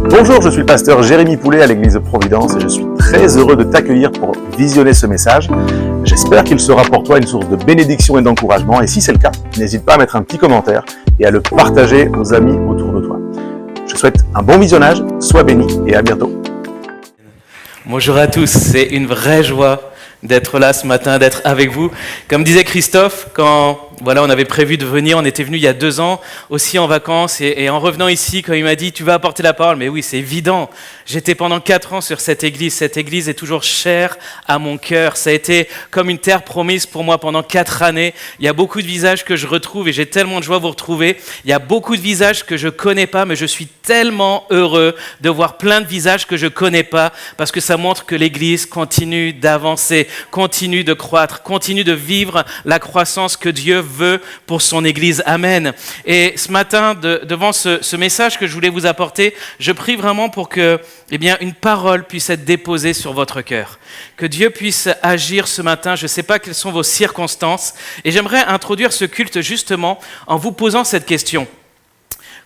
Bonjour, je suis le pasteur Jérémy Poulet à l'église de Providence et je suis très heureux de t'accueillir pour visionner ce message. J'espère qu'il sera pour toi une source de bénédiction et d'encouragement et si c'est le cas, n'hésite pas à mettre un petit commentaire et à le partager aux amis autour de toi. Je souhaite un bon visionnage, sois béni et à bientôt. Bonjour à tous, c'est une vraie joie d'être là ce matin, d'être avec vous. Comme disait Christophe, quand on avait prévu de venir, on était venu il y a 2 ans aussi en vacances et en revenant ici, quand il m'a dit « tu vas apporter la parole », mais oui, c'est évident. J'étais pendant 4 ans sur cette église est toujours chère à mon cœur. Ça a été comme une terre promise pour moi pendant 4 années. Il y a beaucoup de visages que je retrouve et j'ai tellement de joie à vous retrouver. Il y a beaucoup de visages que je connais pas, mais je suis tellement heureux de voir plein de visages que je connais pas parce que ça montre que l'église continue d'avancer, continue de croître, continue de vivre la croissance que Dieu veut pour son Église. Amen. Et ce matin, devant ce message que je voulais vous apporter, je prie vraiment pour que une parole puisse être déposée sur votre cœur. Que Dieu puisse agir ce matin. Je ne sais pas quelles sont vos circonstances. Et j'aimerais introduire ce culte justement en vous posant cette question.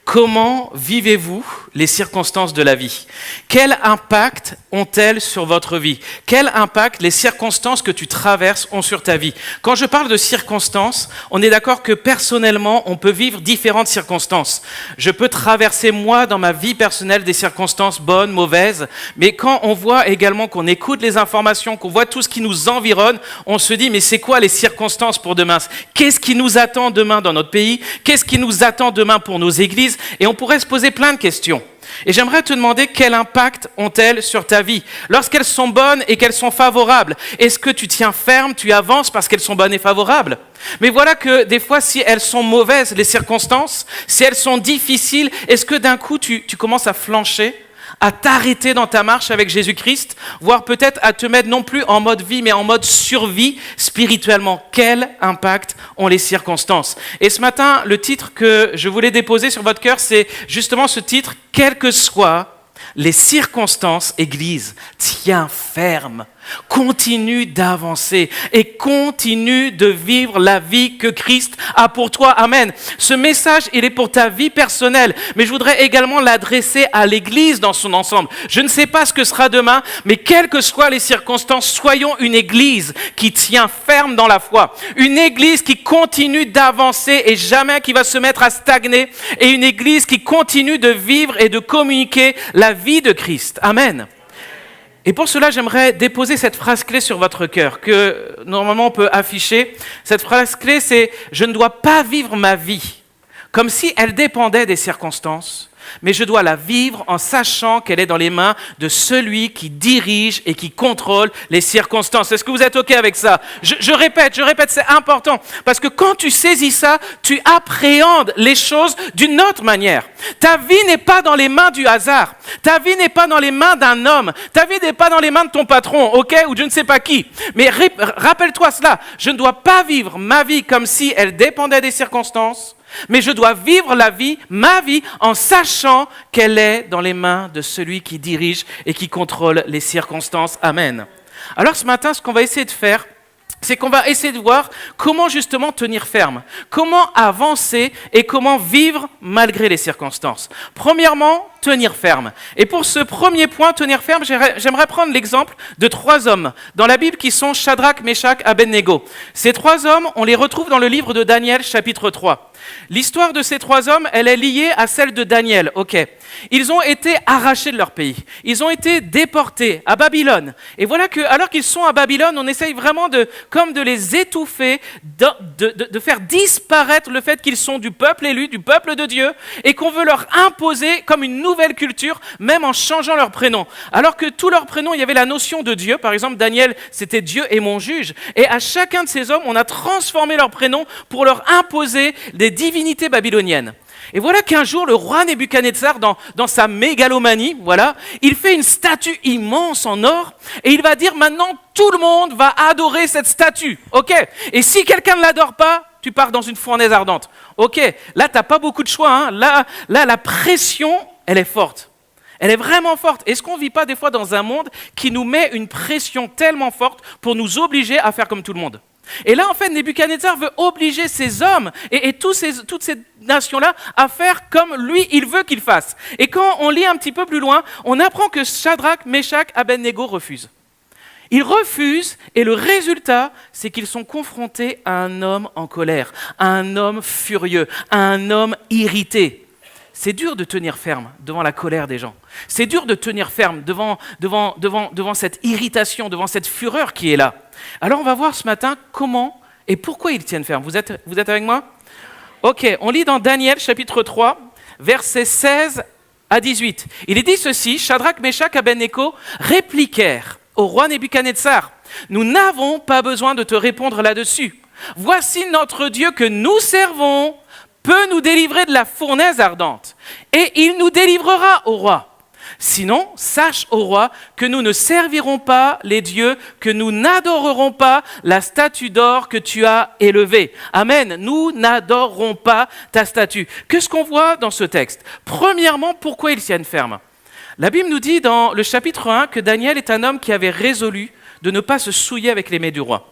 Comment vivez-vous les circonstances de la vie ? Quel impact ont-elles sur votre vie ? Quel impact les circonstances que tu traverses ont sur ta vie ? Quand je parle de circonstances, on est d'accord que personnellement, on peut vivre différentes circonstances. Je peux traverser moi dans ma vie personnelle des circonstances bonnes, mauvaises, mais quand on voit également qu'on écoute les informations, qu'on voit tout ce qui nous environne, on se dit mais c'est quoi les circonstances pour demain ? Qu'est-ce qui nous attend demain dans notre pays ? Qu'est-ce qui nous attend demain pour nos églises ? Et on pourrait se poser plein de questions. Et j'aimerais te demander quel impact ont-elles sur ta vie ? Lorsqu'elles sont bonnes et qu'elles sont favorables, est-ce que tu tiens ferme, tu avances parce qu'elles sont bonnes et favorables ? Mais voilà que des fois, si elles sont mauvaises, les circonstances, si elles sont difficiles, est-ce que d'un coup, tu commences à flancher ? À t'arrêter dans ta marche avec Jésus-Christ, voire peut-être à te mettre non plus en mode vie, mais en mode survie spirituellement. Quel impact ont les circonstances ? Et ce matin, le titre que je voulais déposer sur votre cœur, c'est justement ce titre, « Quelles que soient les circonstances, Église, tiens ferme ». Continue d'avancer et continue de vivre la vie que Christ a pour toi. Amen. Ce message, il est pour ta vie personnelle, mais je voudrais également l'adresser à l'Église dans son ensemble. Je ne sais pas ce que sera demain, mais quelles que soient les circonstances, soyons une Église qui tient ferme dans la foi. Une Église qui continue d'avancer et jamais qui va se mettre à stagner. Et une Église qui continue de vivre et de communiquer la vie de Christ. Amen. Et pour cela, j'aimerais déposer cette phrase clé sur votre cœur, que normalement on peut afficher. Cette phrase clé, c'est « Je ne dois pas vivre ma vie comme si elle dépendait des circonstances, mais je dois la vivre en sachant qu'elle est dans les mains de celui qui dirige et qui contrôle les circonstances. » Est-ce que vous êtes OK avec ça ? Je répète, c'est important. Parce que quand tu saisis ça, tu appréhendes les choses d'une autre manière. Ta vie n'est pas dans les mains du hasard. Ta vie n'est pas dans les mains d'un homme. Ta vie n'est pas dans les mains de ton patron, OK ? Ou je ne sais pas qui. Mais rappelle-toi cela. Je ne dois pas vivre ma vie comme si elle dépendait des circonstances, mais je dois vivre ma vie, en sachant qu'elle est dans les mains de celui qui dirige et qui contrôle les circonstances. Amen. Alors ce matin, ce qu'on va essayer de faire, c'est qu'on va essayer de voir comment justement tenir ferme, comment avancer et comment vivre malgré les circonstances. Premièrement, tenir ferme. Et pour ce premier point, tenir ferme, j'aimerais prendre l'exemple de 3 hommes dans la Bible qui sont Shadrach, Meshach, Abednego. Ces 3 hommes, on les retrouve dans le livre de Daniel, chapitre 3. L'histoire de ces 3 hommes, elle est liée à celle de Daniel. Ok. Ils ont été arrachés de leur pays. Ils ont été déportés à Babylone. Et voilà que, alors qu'ils sont à Babylone, on essaye vraiment de les étouffer, de faire disparaître le fait qu'ils sont du peuple élu, du peuple de Dieu, et qu'on veut leur imposer comme une nouvelle culture, même en changeant leur prénom. Alors que tous leurs prénoms, il y avait la notion de Dieu. Par exemple, Daniel, c'était Dieu est mon juge. Et à chacun de ces hommes, on a transformé leur prénom pour leur imposer des divinités babyloniennes. Et voilà qu'un jour, le roi Nebuchadnezzar, dans sa mégalomanie, il fait une statue immense en or et il va dire maintenant tout le monde va adorer cette statue. Ok ? Et si quelqu'un ne l'adore pas, tu pars dans une fournaise ardente. Ok ? Là, tu n'as pas beaucoup de choix. Hein ? Là, la pression, elle est forte. Elle est vraiment forte. Est-ce qu'on ne vit pas des fois dans un monde qui nous met une pression tellement forte pour nous obliger à faire comme tout le monde ? Et là, en fait, Nebuchadnezzar veut obliger ces hommes et toutes ces nations-là à faire comme lui, il veut qu'ils fassent. Et quand on lit un petit peu plus loin, on apprend que Shadrach, Meshach, Abednego refusent. Ils refusent et le résultat, c'est qu'ils sont confrontés à un homme en colère, à un homme furieux, à un homme irrité. C'est dur de tenir ferme devant la colère des gens. C'est dur de tenir ferme devant cette irritation, devant cette fureur qui est là. Alors on va voir ce matin comment et pourquoi ils tiennent ferme. Vous êtes avec moi? Ok, on lit dans Daniel chapitre 3, versets 16 à 18. Il est dit ceci, Shadrach, Meshach, Abednego répliquèrent au roi Nebuchadnezzar, nous n'avons pas besoin de te répondre là-dessus. Voici notre Dieu que nous servons peut nous délivrer de la fournaise ardente, et il nous délivrera au roi. Sinon, sache au roi que nous ne servirons pas les dieux, que nous n'adorerons pas la statue d'or que tu as élevée. Amen, nous n'adorerons pas ta statue. Qu'est-ce qu'on voit dans ce texte? Premièrement, pourquoi ils tiennent ferme? La Bible nous dit dans le chapitre 1 que Daniel est un homme qui avait résolu de ne pas se souiller avec les mets du roi.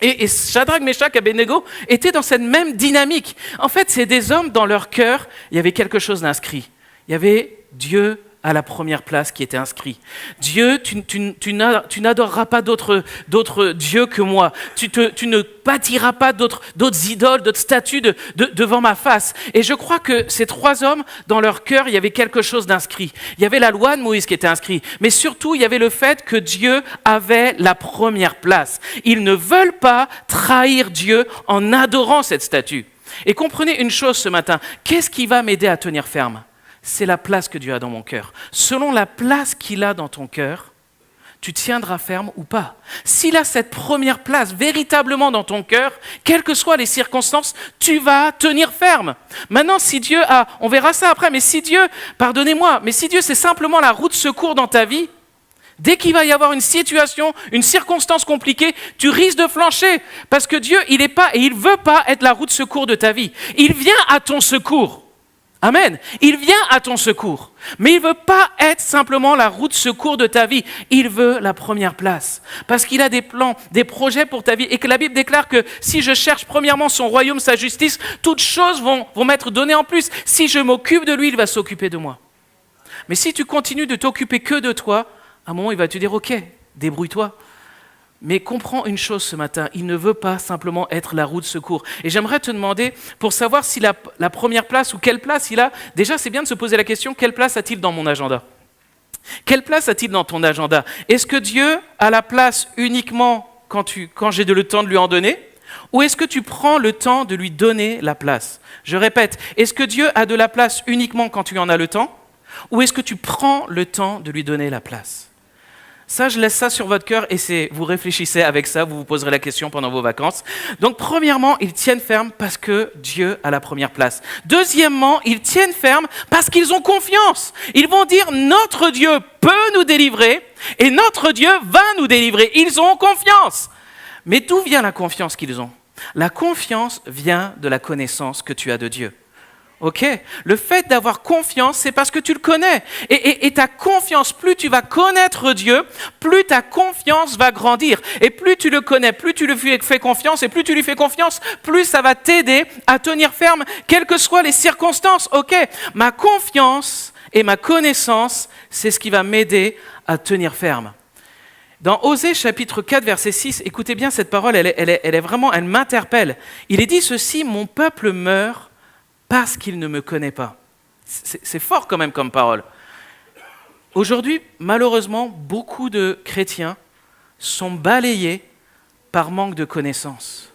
Et Shadrach, Meshach et Abednego étaient dans cette même dynamique. En fait, c'est des hommes, dans leur cœur, il y avait quelque chose d'inscrit. Il y avait Dieu à la première place qui était inscrit. Dieu, tu n'adoreras pas d'autres dieux que moi. Tu ne bâtiras pas d'autres idoles, d'autres statues devant ma face. Et je crois que ces trois hommes, dans leur cœur, il y avait quelque chose d'inscrit. Il y avait la loi de Moïse qui était inscrite, mais surtout, il y avait le fait que Dieu avait la première place. Ils ne veulent pas trahir Dieu en adorant cette statue. Et comprenez une chose ce matin, qu'est-ce qui va m'aider à tenir ferme? C'est la place que Dieu a dans mon cœur. Selon la place qu'il a dans ton cœur, tu tiendras ferme ou pas. S'il a cette première place véritablement dans ton cœur, quelles que soient les circonstances, tu vas tenir ferme. Maintenant, si Dieu a, on verra ça après, mais si Dieu, pardonnez-moi, mais si Dieu c'est simplement la roue de secours dans ta vie, dès qu'il va y avoir une situation, une circonstance compliquée, tu risques de flancher. Parce que Dieu, il n'est pas et il ne veut pas être la roue de secours de ta vie. Il vient à ton secours. Amen. Il vient à ton secours. Mais il ne veut pas être simplement la roue de secours de ta vie. Il veut la première place. Parce qu'il a des plans, des projets pour ta vie. Et que la Bible déclare que si je cherche premièrement son royaume, sa justice, toutes choses vont m'être données en plus. Si je m'occupe de lui, il va s'occuper de moi. Mais si tu continues de t'occuper que de toi, à un moment, il va te dire, ok, débrouille-toi. Mais comprends une chose ce matin, il ne veut pas simplement être la roue de secours. Et j'aimerais te demander, pour savoir s'il a la première place ou quelle place il a, déjà c'est bien de se poser la question, quelle place a-t-il dans mon agenda? Quelle place a-t-il dans ton agenda? Est-ce que Dieu a la place uniquement quand j'ai le temps de lui en donner? Ou est-ce que tu prends le temps de lui donner la place? Je répète, est-ce que Dieu a de la place uniquement quand tu en as le temps? Ou est-ce que tu prends le temps de lui donner la place? Ça, je laisse ça sur votre cœur et vous réfléchissez avec ça, vous vous poserez la question pendant vos vacances. Donc, premièrement, ils tiennent ferme parce que Dieu a la première place. Deuxièmement, ils tiennent ferme parce qu'ils ont confiance. Ils vont dire, notre Dieu peut nous délivrer et notre Dieu va nous délivrer. Ils ont confiance. Mais d'où vient la confiance qu'ils ont? La confiance vient de la connaissance que tu as de Dieu. Ok, le fait d'avoir confiance, c'est parce que tu le connais. Et ta confiance, plus tu vas connaître Dieu, plus ta confiance va grandir. Et plus tu le connais, plus tu lui fais confiance, et plus tu lui fais confiance, plus ça va t'aider à tenir ferme, quelles que soient les circonstances. Ok, ma confiance et ma connaissance, c'est ce qui va m'aider à tenir ferme. Dans Osée chapitre 4, verset 6, écoutez bien cette parole, elle est vraiment, elle m'interpelle. Il est dit ceci, mon peuple meurt parce qu'il ne me connaît pas. C'est fort quand même comme parole. Aujourd'hui, malheureusement, beaucoup de chrétiens sont balayés par manque de connaissances.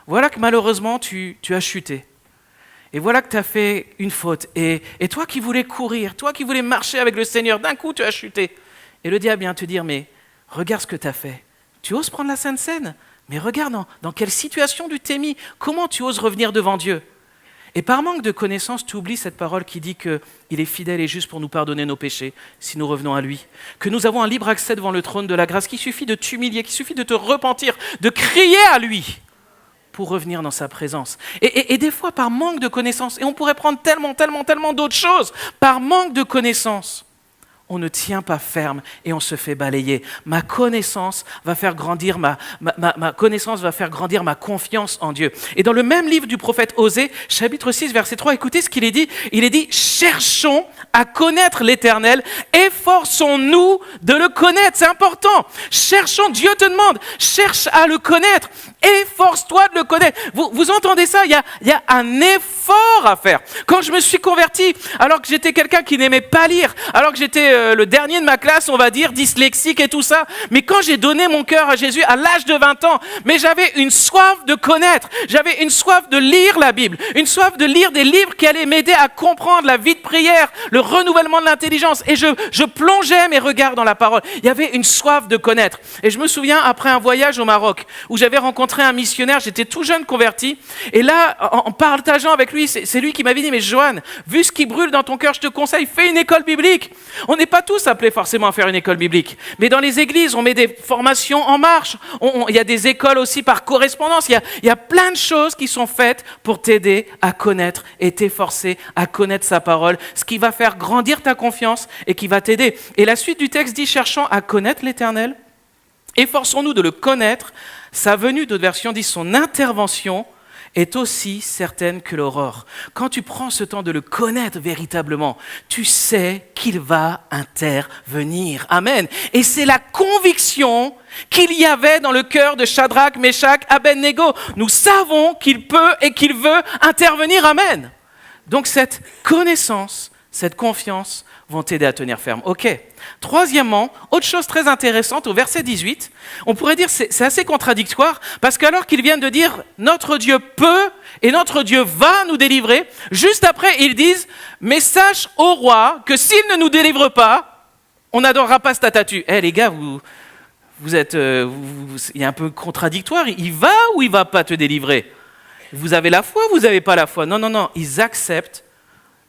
Voilà que malheureusement, tu as chuté. Et voilà que tu as fait une faute. Et toi qui voulais courir, toi qui voulais marcher avec le Seigneur, d'un coup, tu as chuté. Et le diable vient te dire, mais regarde ce que tu as fait. Tu oses prendre la Sainte Seine? Mais regarde dans quelle situation tu t'es mis. Comment tu oses revenir devant Dieu? Et par manque de connaissance, tu oublies cette parole qui dit qu'il est fidèle et juste pour nous pardonner nos péchés si nous revenons à lui. Que nous avons un libre accès devant le trône de la grâce, qu'il suffit de t'humilier, qu'il suffit de te repentir, de crier à lui pour revenir dans sa présence. Et des fois, par manque de connaissance, et on pourrait prendre tellement d'autres choses, par manque de connaissance, on ne tient pas ferme et on se fait balayer. Ma connaissance va faire grandir ma connaissance va faire grandir ma confiance en Dieu. Et dans le même livre du prophète Osée, chapitre 6, verset 3, écoutez ce qu'il est dit. Il est dit, cherchons à connaître l'Éternel, efforçons-nous de le connaître. C'est important. Cherchons, Dieu te demande, cherche à le connaître, efforce-toi de le connaître. Vous entendez ça? Il y a un effort à faire. Quand je me suis converti, alors que j'étais quelqu'un qui n'aimait pas lire, alors que j'étais le dernier de ma classe, on va dire, dyslexique et tout ça, mais quand j'ai donné mon cœur à Jésus à l'âge de 20 ans, mais j'avais une soif de connaître, j'avais une soif de lire la Bible, une soif de lire des livres qui allaient m'aider à comprendre la vie de prière, le renouvellement de l'intelligence, et je plongeais mes regards dans la parole. Il y avait une soif de connaître. Et je me souviens, après un voyage au Maroc, où j'avais rencontré un missionnaire, j'étais tout jeune converti, et là, en partageant avec lui, c'est lui qui m'avait dit, mais Johan, vu ce qui brûle dans ton cœur, je te conseille, fais une école biblique. On n'est pas tous appelés forcément à faire une école biblique, mais dans les églises, on met des formations en marche, il y a des écoles aussi par correspondance, il y a plein de choses qui sont faites pour t'aider à connaître et t'efforcer à connaître sa parole, ce qui va faire grandir ta confiance et qui va t'aider. Et la suite du texte dit, cherchons à connaître l'Éternel, efforçons-nous de le connaître. Sa venue, d'autres versions disent, son intervention est aussi certaine que l'aurore. Quand tu prends ce temps de le connaître véritablement, tu sais qu'il va intervenir. Amen. Et c'est la conviction qu'il y avait dans le cœur de Shadrach, Meshach, Abednego. Nous savons qu'il peut et qu'il veut intervenir. Amen. Donc cette connaissance, cette confiance vont t'aider à tenir ferme. Ok. Troisièmement, autre chose très intéressante, au verset 18, on pourrait dire c'est assez contradictoire, parce qu'alors qu'ils viennent de dire « Notre Dieu peut et notre Dieu va nous délivrer », juste après ils disent « Mais sache au roi que s'il ne nous délivre pas, on n'adorera pas cette statue. » Eh les gars, vous êtes, il y a un peu contradictoire, il va ou il va pas te délivrer? Vous avez la foi ou vous n'avez pas la foi? Non, ils acceptent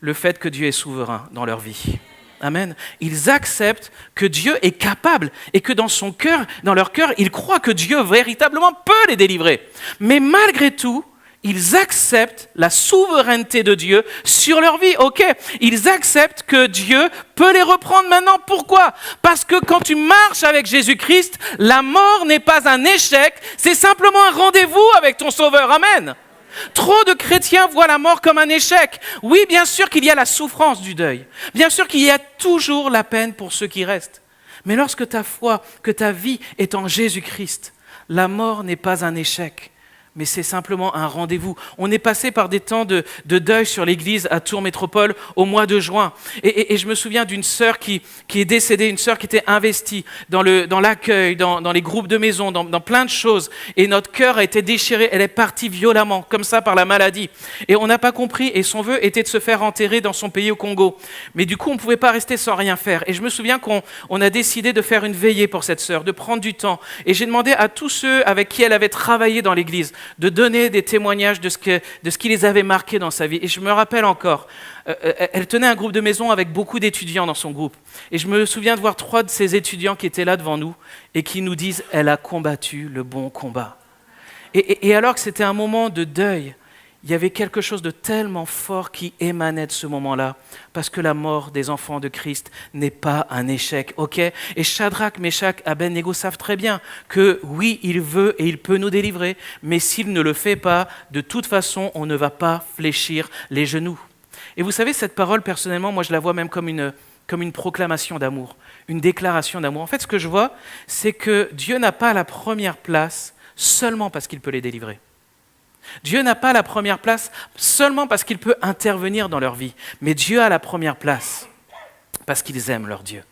le fait que Dieu est souverain dans leur vie. Amen. Ils acceptent que Dieu est capable et que dans son cœur, dans leur cœur, ils croient que Dieu véritablement peut les délivrer. Mais malgré tout, ils acceptent la souveraineté de Dieu sur leur vie. Ok, ils acceptent que Dieu peut les reprendre maintenant. Pourquoi? Parce que quand tu marches avec Jésus-Christ, la mort n'est pas un échec, c'est simplement un rendez-vous avec ton Sauveur. Amen. Trop de chrétiens voient la mort comme un échec. Oui, bien sûr qu'il y a la souffrance du deuil. Bien sûr qu'il y a toujours la peine pour ceux qui restent. Mais lorsque ta foi, que ta vie est en Jésus-Christ, la mort n'est pas un échec, mais c'est simplement un rendez-vous. On est passé par des temps de deuil sur l'église à Tours Métropole au mois de juin. Et je me souviens d'une sœur qui est décédée, une sœur qui était investie dans l'accueil, dans les groupes de maison, dans plein de choses. Et notre cœur a été déchiré, elle est partie violemment, comme ça, par la maladie. Et on n'a pas compris, et son vœu était de se faire enterrer dans son pays au Congo. Mais du coup, on ne pouvait pas rester sans rien faire. Et je me souviens qu'on a décidé de faire une veillée pour cette sœur, de prendre du temps. Et j'ai demandé à tous ceux avec qui elle avait travaillé dans l'église de donner des témoignages de ce qui les avait marqués dans sa vie. Et je me rappelle encore, elle tenait un groupe de maison avec beaucoup d'étudiants dans son groupe. Et je me souviens de voir 3 de ces étudiants qui étaient là devant nous et qui nous disent « Elle a combattu le bon combat ». Et alors que c'était un moment de deuil, il y avait quelque chose de tellement fort qui émanait de ce moment-là, parce que la mort des enfants de Christ n'est pas un échec, ok? Et Shadrach, Meshach, Abednego savent très bien que oui, il veut et il peut nous délivrer, mais s'il ne le fait pas, de toute façon, on ne va pas fléchir les genoux. Et vous savez, cette parole, personnellement, moi je la vois même comme une proclamation d'amour, une déclaration d'amour. En fait, ce que je vois, c'est que Dieu n'a pas la première place seulement parce qu'il peut les délivrer. Dieu n'a pas la première place seulement parce qu'il peut intervenir dans leur vie, mais Dieu a la première place parce qu'ils aiment leur Dieu.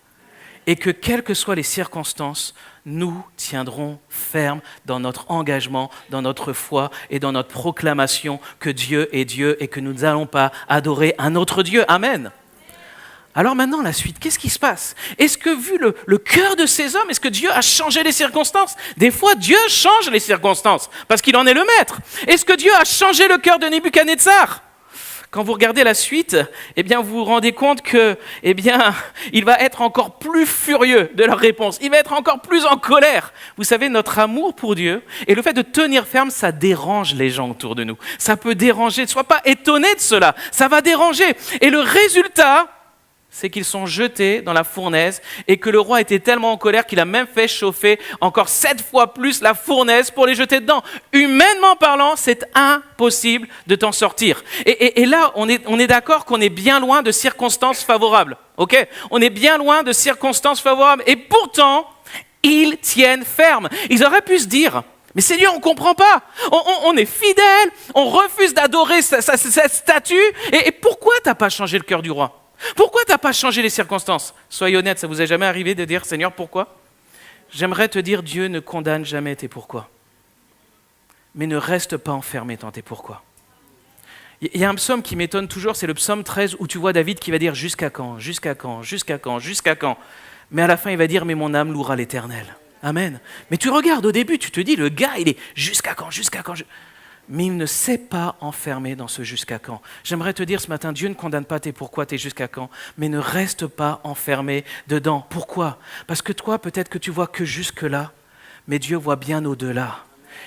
Et que quelles que soient les circonstances, nous tiendrons ferme dans notre engagement, dans notre foi et dans notre proclamation que Dieu est Dieu et que nous n'allons pas adorer un autre Dieu. Amen. Alors maintenant, la suite, qu'est-ce qui se passe? Est-ce que vu le cœur de ces hommes, est-ce que Dieu a changé les circonstances? Des fois, Dieu change les circonstances, parce qu'il en est le maître. Est-ce que Dieu a changé le cœur de Nebuchadnezzar? Quand vous regardez la suite, eh bien, vous vous rendez compte que, eh bien, il va être encore plus furieux de leur réponse. Il va être encore plus en colère. Vous savez, notre amour pour Dieu et le fait de tenir ferme, ça dérange les gens autour de nous. Ça peut déranger. Ne sois pas étonné de cela. Ça va déranger. Et le résultat, c'est qu'ils sont jetés dans la fournaise et que le roi était tellement en colère qu'il a même fait chauffer encore 7 fois plus la fournaise pour les jeter dedans. Humainement parlant, c'est impossible de t'en sortir. Et là, on est d'accord qu'on est bien loin de circonstances favorables. Okay, on est bien loin de circonstances favorables. Et pourtant, ils tiennent ferme. Ils auraient pu se dire... Mais Seigneur, on ne comprend pas. On est fidèle, on refuse d'adorer cette statue. Et pourquoi tu n'as pas changé le cœur du roi? Pourquoi tu n'as pas changé les circonstances? Soyez honnête, ça vous est jamais arrivé de dire, Seigneur, pourquoi? J'aimerais te dire, Dieu ne condamne jamais tes pourquoi. Mais ne reste pas enfermé dans tes pourquoi. Il y a un psaume qui m'étonne toujours, c'est le psaume 13 où tu vois David qui va dire jusqu'à quand, jusqu'à quand, jusqu'à quand, jusqu'à quand. Mais à la fin, il va dire, mais mon âme louera l'Éternel. Amen. Mais tu regardes au début, tu te dis, le gars, il est jusqu'à quand, jusqu'à quand. Mais il ne s'est pas enfermé dans ce jusqu'à quand. J'aimerais te dire ce matin, Dieu ne condamne pas tes pourquoi, tes jusqu'à quand, mais ne reste pas enfermé dedans. Pourquoi? Parce que toi, peut-être que tu vois que jusque-là, mais Dieu voit bien au-delà.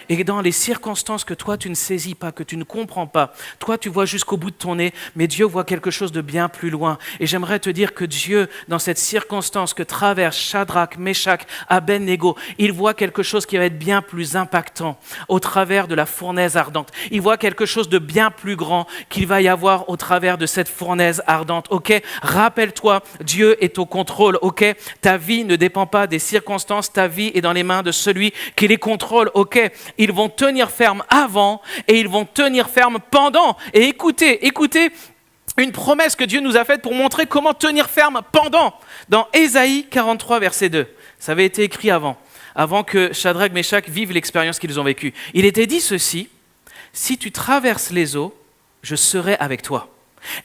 Et dans les circonstances que toi, tu ne saisis pas, que tu ne comprends pas, toi, tu vois jusqu'au bout de ton nez, mais Dieu voit quelque chose de bien plus loin. Et j'aimerais te dire que Dieu, dans cette circonstance que traverse Shadrach, Meshach, Abednego, il voit quelque chose qui va être bien plus impactant au travers de la fournaise ardente. Il voit quelque chose de bien plus grand qu'il va y avoir au travers de cette fournaise ardente. Ok, rappelle-toi, Dieu est au contrôle. Ok, ta vie ne dépend pas des circonstances, ta vie est dans les mains de celui qui les contrôle. Ok, ils vont tenir ferme avant et ils vont tenir ferme pendant. Et écoutez une promesse que Dieu nous a faite pour montrer comment tenir ferme pendant. Dans Ésaïe 43, verset 2. Ça avait été écrit avant que Shadrach, Meshach vivent l'expérience qu'ils ont vécue. Il était dit ceci, « Si tu traverses les eaux, je serai avec toi.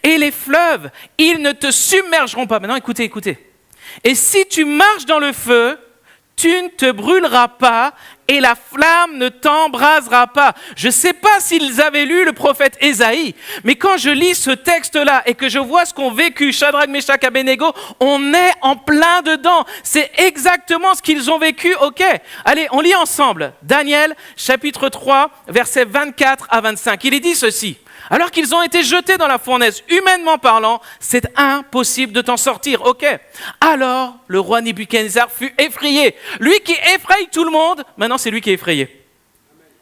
Et les fleuves, ils ne te submergeront pas. » Maintenant, écoutez. « Et si tu marches dans le feu, tu ne te brûleras pas et la flamme ne t'embrasera pas. » Je ne sais pas s'ils avaient lu le prophète Ésaïe, mais quand je lis ce texte-là et que je vois ce qu'ont vécu Shadrach, Meshach, Abednego, on est en plein dedans. C'est exactement ce qu'ils ont vécu. Ok, allez, on lit ensemble. Daniel, chapitre 3, versets 24 à 25. Il est dit ceci. Alors qu'ils ont été jetés dans la fournaise, humainement parlant, c'est impossible de t'en sortir, ok? Alors, le roi Nebuchadnezzar fut effrayé. Lui qui effraie tout le monde, maintenant c'est lui qui est effrayé.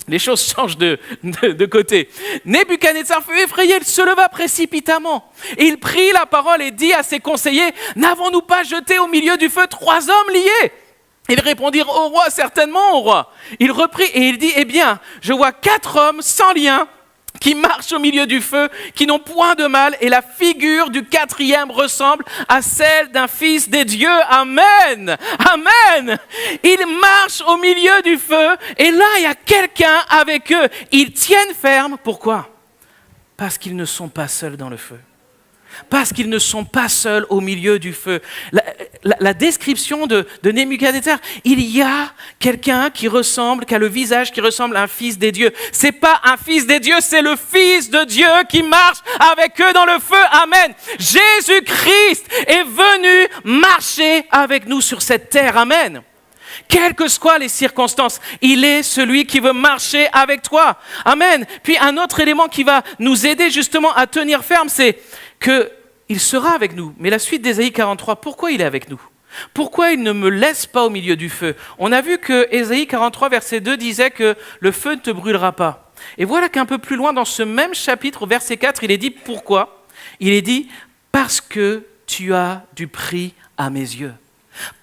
Les choses changent de côté. Nebuchadnezzar fut effrayé, il se leva précipitamment. Et il prit la parole et dit à ses conseillers, « N'avons-nous pas jeté au milieu du feu 3 hommes liés ?» Ils répondirent au roi, certainement au roi. Il reprit et il dit, « Eh bien, je vois 4 hommes sans lien, qui marchent au milieu du feu, qui n'ont point de mal, et la figure du 4e ressemble à celle d'un fils des dieux. » Amen. Amen. Ils marchent au milieu du feu, et là, il y a quelqu'un avec eux. Ils tiennent ferme. Pourquoi? Parce qu'ils ne sont pas seuls dans le feu. Parce qu'ils ne sont pas seuls au milieu du feu. La description de Nebuchadnezzar, il y a quelqu'un qui a le visage qui ressemble à un fils des dieux. C'est pas un fils des dieux, c'est le Fils de Dieu qui marche avec eux dans le feu. Amen. Jésus-Christ est venu marcher avec nous sur cette terre. Amen. Quelles que soient les circonstances, il est celui qui veut marcher avec toi. Amen. Puis un autre élément qui va nous aider justement à tenir ferme, c'est qu'il sera avec nous. Mais la suite d'Ésaïe 43, pourquoi il est avec nous? Pourquoi il ne me laisse pas au milieu du feu? On a vu que Ésaïe 43, verset 2 disait que le feu ne te brûlera pas. Et voilà qu'un peu plus loin dans ce même chapitre, verset 4, il est dit pourquoi? Il est dit parce que tu as du prix à mes yeux.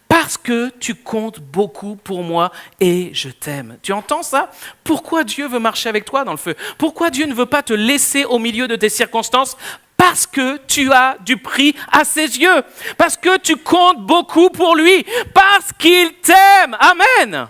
Parce que tu comptes beaucoup pour moi et je t'aime. Tu entends ça? Pourquoi Dieu veut marcher avec toi dans le feu? Pourquoi Dieu ne veut pas te laisser au milieu de tes circonstances? Parce que tu as du prix à ses yeux. Parce que tu comptes beaucoup pour lui. Parce qu'il t'aime. Amen.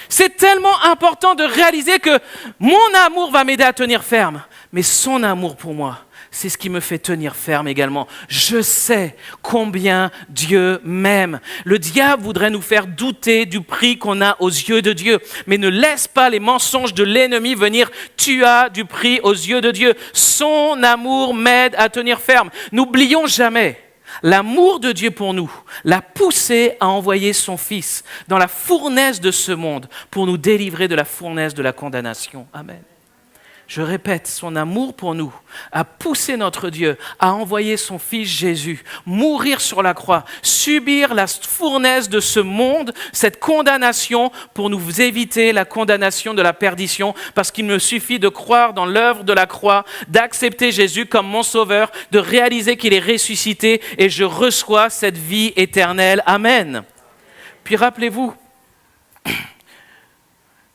C'est tellement important de réaliser que mon amour va m'aider à tenir ferme. Mais son amour pour moi, c'est ce qui me fait tenir ferme également. Je sais combien Dieu m'aime. Le diable voudrait nous faire douter du prix qu'on a aux yeux de Dieu. Mais ne laisse pas les mensonges de l'ennemi venir. Tu as du prix aux yeux de Dieu. Son amour m'aide à tenir ferme. N'oublions jamais, l'amour de Dieu pour nous l'a poussé à envoyer son Fils dans la fournaise de ce monde pour nous délivrer de la fournaise de la condamnation. Amen. je répète, son amour pour nous a poussé notre Dieu à envoyer son Fils Jésus, mourir sur la croix, subir la fournaise de ce monde, cette condamnation pour nous éviter la condamnation de la perdition, parce qu'il me suffit de croire dans l'œuvre de la croix, d'accepter Jésus comme mon sauveur, de réaliser qu'il est ressuscité et je reçois cette vie éternelle. Amen. Puis rappelez-vous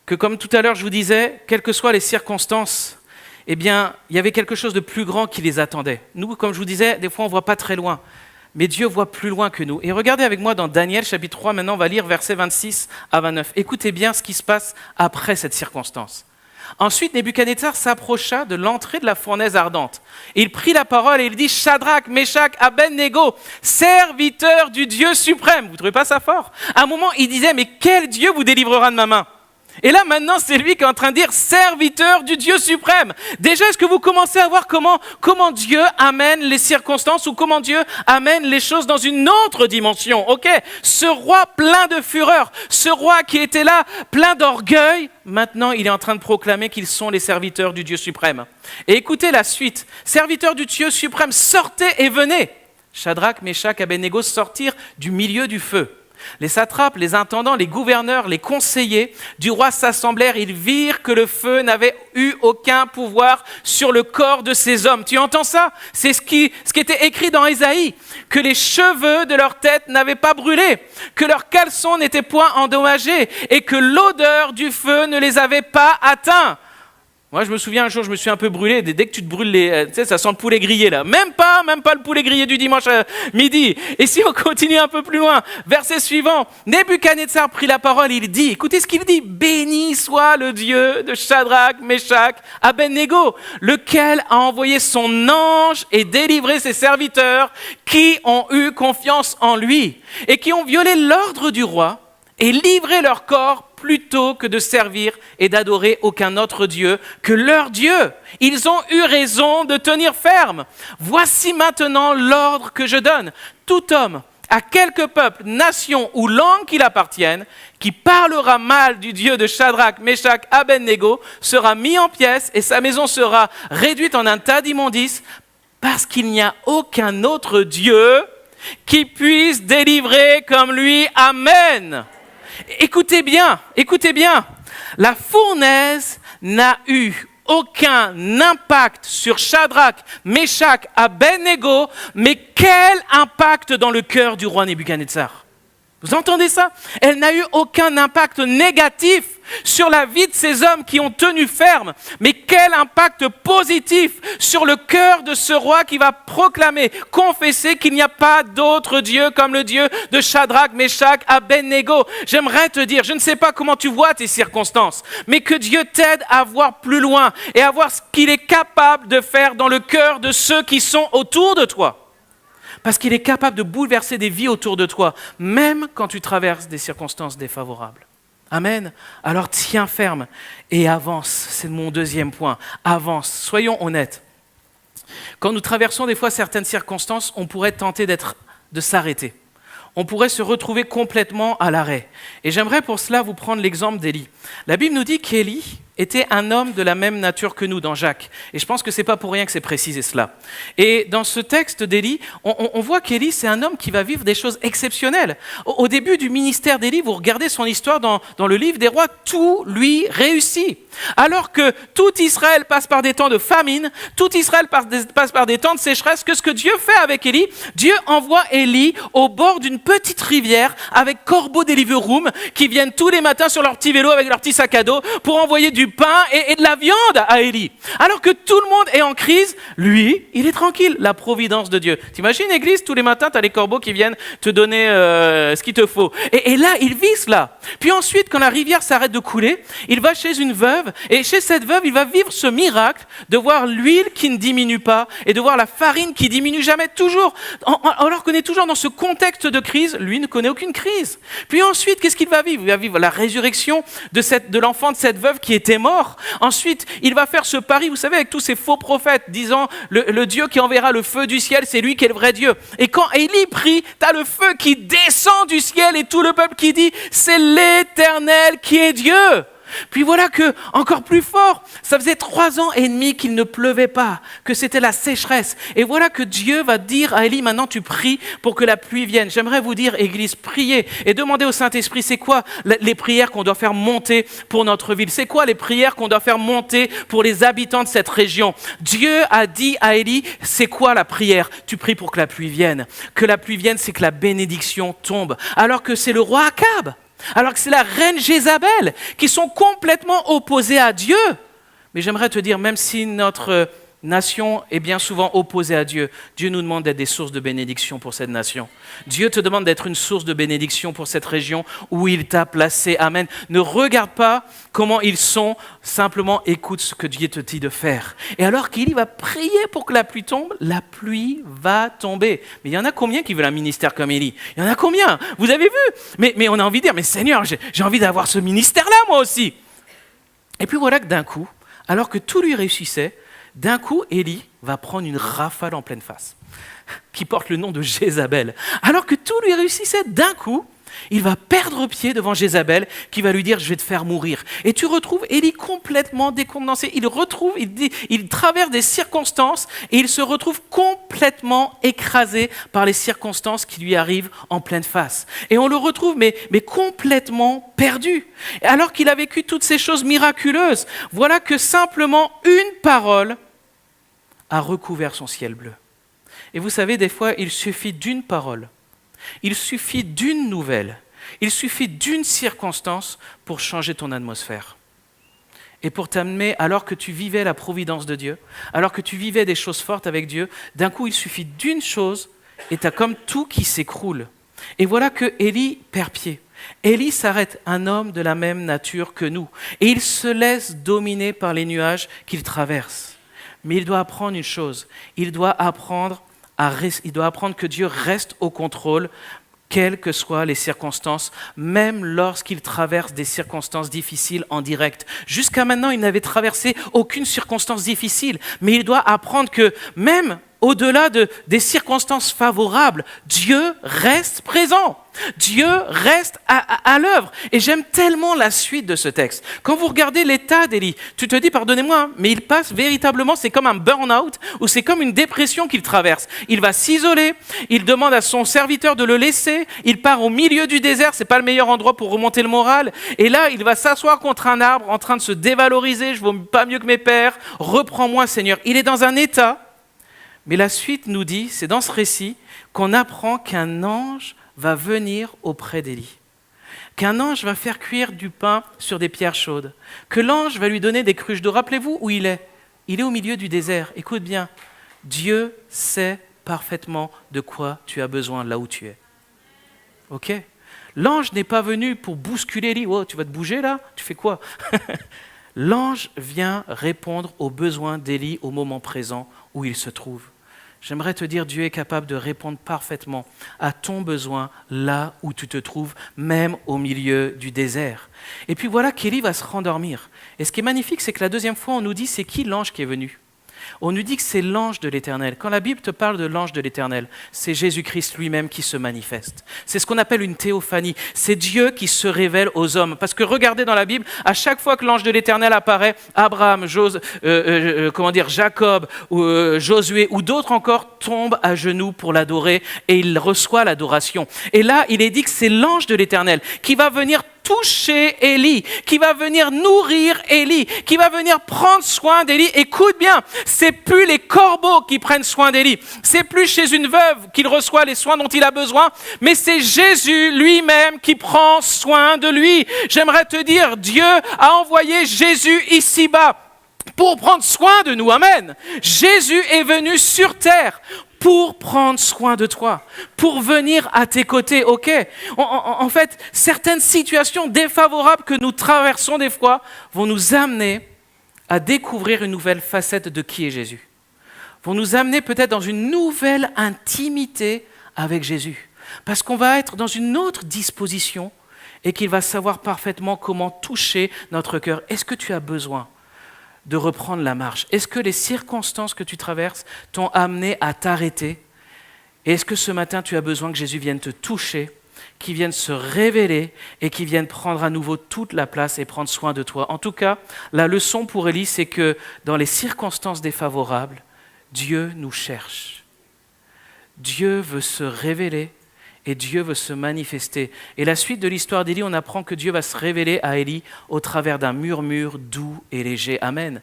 que comme tout à l'heure je vous disais, quelles que soient les circonstances, eh bien, il y avait quelque chose de plus grand qui les attendait. Nous, comme je vous disais, des fois on ne voit pas très loin, mais Dieu voit plus loin que nous. Et regardez avec moi dans Daniel chapitre 3, maintenant on va lire versets 26 à 29. Écoutez bien ce qui se passe après cette circonstance. Ensuite, Nebuchadnezzar s'approcha de l'entrée de la fournaise ardente. Il prit la parole et il dit « Shadrach, Meshach, Abednego, serviteurs du Dieu suprême. » Vous ne trouvez pas ça fort? À un moment, il disait « Mais quel Dieu vous délivrera de ma main ?» Et là, maintenant, c'est lui qui est en train de dire « Serviteur du Dieu suprême ». Déjà, est-ce que vous commencez à voir comment Dieu amène les circonstances ou comment Dieu amène les choses dans une autre dimension? Ok, ce roi plein de fureur, ce roi qui était là, plein d'orgueil, maintenant, il est en train de proclamer qu'ils sont les serviteurs du Dieu suprême. Et écoutez la suite. « Serviteurs du Dieu suprême, sortez et venez !» Shadrach, Meshach, Abednego sortirent du milieu du feu. Les satrapes, les intendants, les gouverneurs, les conseillers du roi s'assemblèrent. Ils virent que le feu n'avait eu aucun pouvoir sur le corps de ces hommes. Tu entends ça? C'est ce qui était écrit dans Ésaïe, que les cheveux de leur tête n'avaient pas brûlé, que leurs caleçons n'étaient point endommagés et que l'odeur du feu ne les avait pas atteints. Moi, je me souviens un jour, je me suis un peu brûlé. Dès que tu te brûles, tu sais, ça sent le poulet grillé là. Même pas le poulet grillé du dimanche midi. Et si on continue un peu plus loin, verset suivant, Nebuchadnezzar prit la parole, il dit, écoutez ce qu'il dit, béni soit le Dieu de Shadrach, Meshach, Abednego, lequel a envoyé son ange et délivré ses serviteurs qui ont eu confiance en lui et qui ont violé l'ordre du roi et livré leur corps plutôt que de servir et d'adorer aucun autre Dieu que leur Dieu. Ils ont eu raison de tenir ferme. Voici maintenant l'ordre que je donne. Tout homme, à quelque peuple, nation ou langue qu'il appartienne, qui parlera mal du Dieu de Shadrach, Meshach, Abednego, sera mis en pièces et sa maison sera réduite en un tas d'immondices, parce qu'il n'y a aucun autre Dieu qui puisse délivrer comme lui. Amen. Écoutez bien, la fournaise n'a eu aucun impact sur Shadrach, Meshach, Abednego, mais quel impact dans le cœur du roi Nebuchadnezzar? Vous entendez ça? Elle n'a eu aucun impact négatif sur la vie de ces hommes qui ont tenu ferme, mais quel impact positif sur le cœur de ce roi qui va proclamer, confesser qu'il n'y a pas d'autre Dieu comme le Dieu de Shadrach, Meshach, Abednego. J'aimerais te dire, je ne sais pas comment tu vois tes circonstances, mais que Dieu t'aide à voir plus loin et à voir ce qu'il est capable de faire dans le cœur de ceux qui sont autour de toi. Parce qu'il est capable de bouleverser des vies autour de toi, même quand tu traverses des circonstances défavorables. Amen. Alors tiens ferme et avance. C'est mon deuxième point. Avance. Soyons honnêtes. Quand nous traversons des fois certaines circonstances, on pourrait tenter de s'arrêter. On pourrait se retrouver complètement à l'arrêt. Et j'aimerais pour cela vous prendre l'exemple d'Élie. La Bible nous dit qu'Élie était un homme de la même nature que nous dans Jacques. Et je pense que ce n'est pas pour rien que c'est précisé cela. Et dans ce texte d'Élie, on voit qu'Élie, c'est un homme qui va vivre des choses exceptionnelles. Au début du ministère d'Élie, vous regardez son histoire dans le livre des rois, tout lui réussit. Alors que tout Israël passe par des temps de famine, tout Israël passe par des temps de sécheresse, que ce que Dieu fait avec Élie, Dieu envoie Élie au bord d'une petite rivière avec Corbeau Deliveroo qui viennent tous les matins sur leur petit vélo avec leur petit sac à dos pour envoyer du pain et de la viande à Élie. Alors que tout le monde est en crise, lui, il est tranquille. La providence de Dieu. T'imagines, église, tous les matins, tu as les corbeaux qui viennent te donner ce qu'il te faut. Et là, il vit cela. Puis ensuite, quand la rivière s'arrête de couler, il va chez une veuve et chez cette veuve, il va vivre ce miracle de voir l'huile qui ne diminue pas et de voir la farine qui diminue jamais, toujours. Alors qu'on est toujours dans ce contexte de crise, lui ne connaît aucune crise. Puis ensuite, qu'est-ce qu'il va vivre? Il va vivre la résurrection de l'enfant de cette veuve qui était mort. Ensuite, il va faire ce pari, vous savez, avec tous ces faux prophètes, disant le Dieu qui enverra le feu du ciel, c'est lui qui est le vrai Dieu. Et quand Élie prie, tu as le feu qui descend du ciel et tout le peuple qui dit, c'est l'Éternel qui est Dieu. Puis voilà que, encore plus fort, ça faisait 3 ans et demi qu'il ne pleuvait pas, que c'était la sécheresse. Et voilà que Dieu va dire à Élie, maintenant tu pries pour que la pluie vienne. J'aimerais vous dire, Église, priez et demandez au Saint-Esprit, c'est quoi les prières qu'on doit faire monter pour notre ville? C'est quoi les prières qu'on doit faire monter pour les habitants de cette région? Dieu a dit à Élie, c'est quoi la prière? Tu pries pour que la pluie vienne. Que la pluie vienne, c'est que la bénédiction tombe. Alors que c'est le roi Akab, alors que c'est la reine Jézabel, qui sont complètement opposés à Dieu. Mais j'aimerais te dire, même si notre nation est bien souvent opposée à Dieu, Dieu nous demande d'être des sources de bénédiction pour cette nation. Dieu te demande d'être une source de bénédiction pour cette région où il t'a placé. Amen. Ne regarde pas comment ils sont, simplement écoute ce que Dieu te dit de faire. Et alors qu'Élie va prier pour que la pluie tombe, la pluie va tomber. Mais il y en a combien qui veulent un ministère comme Élie? Il y en a combien? Vous avez vu? Mais on a envie de dire, mais Seigneur, j'ai envie d'avoir ce ministère-là moi aussi. Et puis voilà que d'un coup, alors que tout lui réussissait, d'un coup, Élie va prendre une rafale en pleine face, qui porte le nom de Jézabel. Alors que tout lui réussissait, d'un coup, il va perdre pied devant Jézabel, qui va lui dire « je vais te faire mourir ». Et tu retrouves Élie complètement décontenancé. Il traverse des circonstances et il se retrouve complètement écrasé par les circonstances qui lui arrivent en pleine face. Et on le retrouve mais complètement perdu. Alors qu'il a vécu toutes ces choses miraculeuses, voilà que simplement une parole a recouvert son ciel bleu. Et vous savez, des fois, il suffit d'une parole. Il suffit d'une nouvelle, il suffit d'une circonstance pour changer ton atmosphère. Et pour t'amener, alors que tu vivais la providence de Dieu, alors que tu vivais des choses fortes avec Dieu, d'un coup, il suffit d'une chose et tu as comme tout qui s'écroule. Et voilà que Élie perd pied. Élie s'arrête, un homme de la même nature que nous. Et il se laisse dominer par les nuages qu'il traverse. Mais il doit apprendre une chose, il doit apprendre que Dieu reste au contrôle, quelles que soient les circonstances, même lorsqu'il traverse des circonstances difficiles en direct. Jusqu'à maintenant, il n'avait traversé aucune circonstance difficile, mais il doit apprendre que même au-delà des circonstances favorables, Dieu reste présent. Dieu reste à l'œuvre. Et j'aime tellement la suite de ce texte. Quand vous regardez l'état d'Élie, tu te dis, pardonnez-moi, mais il passe véritablement, c'est comme un burn-out, ou c'est comme une dépression qu'il traverse. Il va s'isoler, il demande à son serviteur de le laisser, il part au milieu du désert, c'est pas le meilleur endroit pour remonter le moral, et là, il va s'asseoir contre un arbre, en train de se dévaloriser, je vaux pas mieux que mes pères, reprends-moi Seigneur. Il est dans un état, mais la suite nous dit, c'est dans ce récit, qu'on apprend qu'un ange va venir auprès d'Élie, qu'un ange va faire cuire du pain sur des pierres chaudes, que l'ange va lui donner des cruches d'eau. Rappelez-vous où il est. Il est au milieu du désert. Écoute bien, Dieu sait parfaitement de quoi tu as besoin là où tu es. Ok ? L'ange n'est pas venu pour bousculer Élie. Oh, tu vas te bouger là ? Tu fais quoi ? L'ange vient répondre aux besoins d'Élie au moment présent où il se trouve. J'aimerais te dire, Dieu est capable de répondre parfaitement à ton besoin là où tu te trouves, même au milieu du désert. Et puis voilà qu'Élie va se rendormir. Et ce qui est magnifique, c'est que la deuxième fois, on nous dit, c'est qui l'ange qui est venu ? On nous dit que c'est l'ange de l'Éternel. Quand la Bible te parle de l'ange de l'Éternel, c'est Jésus-Christ lui-même qui se manifeste. C'est ce qu'on appelle une théophanie. C'est Dieu qui se révèle aux hommes. Parce que regardez dans la Bible, à chaque fois que l'ange de l'Éternel apparaît, Abraham, Jacob, Josué ou d'autres encore tombent à genoux pour l'adorer et il reçoit l'adoration. Et là, il est dit que c'est l'ange de l'Éternel qui va venir toucher Élie, qui va venir nourrir Élie, qui va venir prendre soin d'Élie. Écoute bien, c'est plus les corbeaux qui prennent soin d'Élie, c'est plus chez une veuve qu'il reçoit les soins dont il a besoin, mais c'est Jésus lui-même qui prend soin de lui. J'aimerais te dire, Dieu a envoyé Jésus ici-bas pour prendre soin de nous. Amen. Jésus est venu sur terre pour prendre soin de toi, pour venir à tes côtés, ok ? En fait, certaines situations défavorables que nous traversons des fois vont nous amener à découvrir une nouvelle facette de qui est Jésus. Vont nous amener peut-être dans une nouvelle intimité avec Jésus. Parce qu'on va être dans une autre disposition et qu'il va savoir parfaitement comment toucher notre cœur. Est-ce que tu as besoin de reprendre la marche? Est-ce que les circonstances que tu traverses t'ont amené à t'arrêter? Et est-ce que ce matin, tu as besoin que Jésus vienne te toucher qui vienne se révéler et qui vienne prendre à nouveau toute la place et prendre soin de toi. En tout cas, la leçon pour Élie, c'est que dans les circonstances défavorables, Dieu nous cherche. Dieu veut se révéler et Dieu veut se manifester. Et la suite de l'histoire d'Élie, on apprend que Dieu va se révéler à Élie au travers d'un murmure doux et léger. Amen.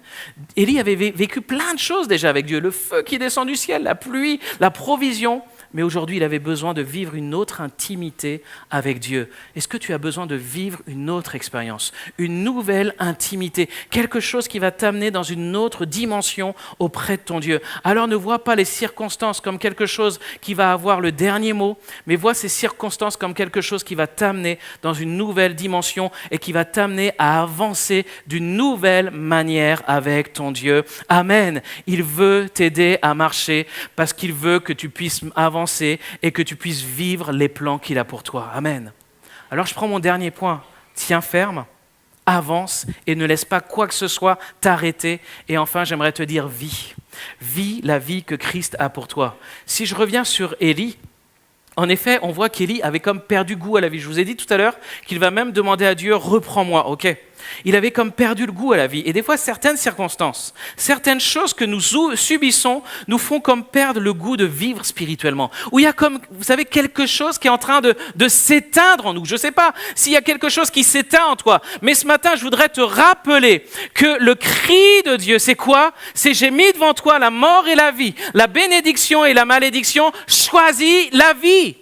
Élie avait vécu plein de choses déjà avec Dieu. Le feu qui descend du ciel, la pluie, la provision. Mais aujourd'hui, il avait besoin de vivre une autre intimité avec Dieu. Est-ce que tu as besoin de vivre une autre expérience, une nouvelle intimité, quelque chose qui va t'amener dans une autre dimension auprès de ton Dieu? Alors ne vois pas les circonstances comme quelque chose qui va avoir le dernier mot, mais vois ces circonstances comme quelque chose qui va t'amener dans une nouvelle dimension et qui va t'amener à avancer d'une nouvelle manière avec ton Dieu. Amen. Il veut t'aider à marcher parce qu'il veut que tu puisses avancer et que tu puisses vivre les plans qu'il a pour toi. Amen. Alors je prends mon dernier point. Tiens ferme, avance et ne laisse pas quoi que ce soit t'arrêter. Et enfin, j'aimerais te dire vis. Vis la vie que Christ a pour toi. Si je reviens sur Élie, en effet, on voit qu'Élie avait comme perdu goût à la vie. Je vous ai dit tout à l'heure qu'il va même demander à Dieu, reprends-moi, ok ? Il avait comme perdu le goût à la vie. Et des fois, certaines circonstances, certaines choses que nous subissons nous font comme perdre le goût de vivre spirituellement. Où il y a comme, vous savez, quelque chose qui est en train de s'éteindre en nous. Je ne sais pas s'il y a quelque chose qui s'éteint en toi. Mais ce matin, je voudrais te rappeler que le cri de Dieu, c'est quoi ? C'est j'ai mis devant toi la mort et la vie, la bénédiction et la malédiction. Choisis la vie.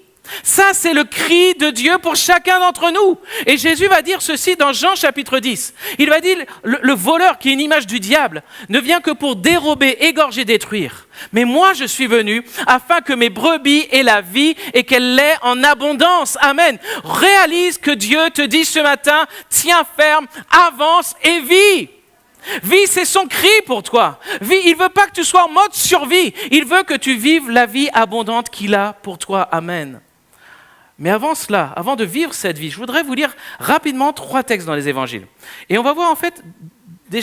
Ça, c'est le cri de Dieu pour chacun d'entre nous. Et Jésus va dire ceci dans Jean chapitre 10. Il va dire, le voleur, qui est une image du diable, ne vient que pour dérober, égorger, détruire. Mais moi, je suis venu afin que mes brebis aient la vie et qu'elle l'ait en abondance. Amen. Réalise que Dieu te dit ce matin, tiens ferme, avance et vis. Vis, c'est son cri pour toi. Vis, il ne veut pas que tu sois en mode survie. Il veut que tu vives la vie abondante qu'il a pour toi. Amen. Mais avant cela, avant de vivre cette vie, je voudrais vous lire rapidement 3 textes dans les évangiles. Et on va voir en fait des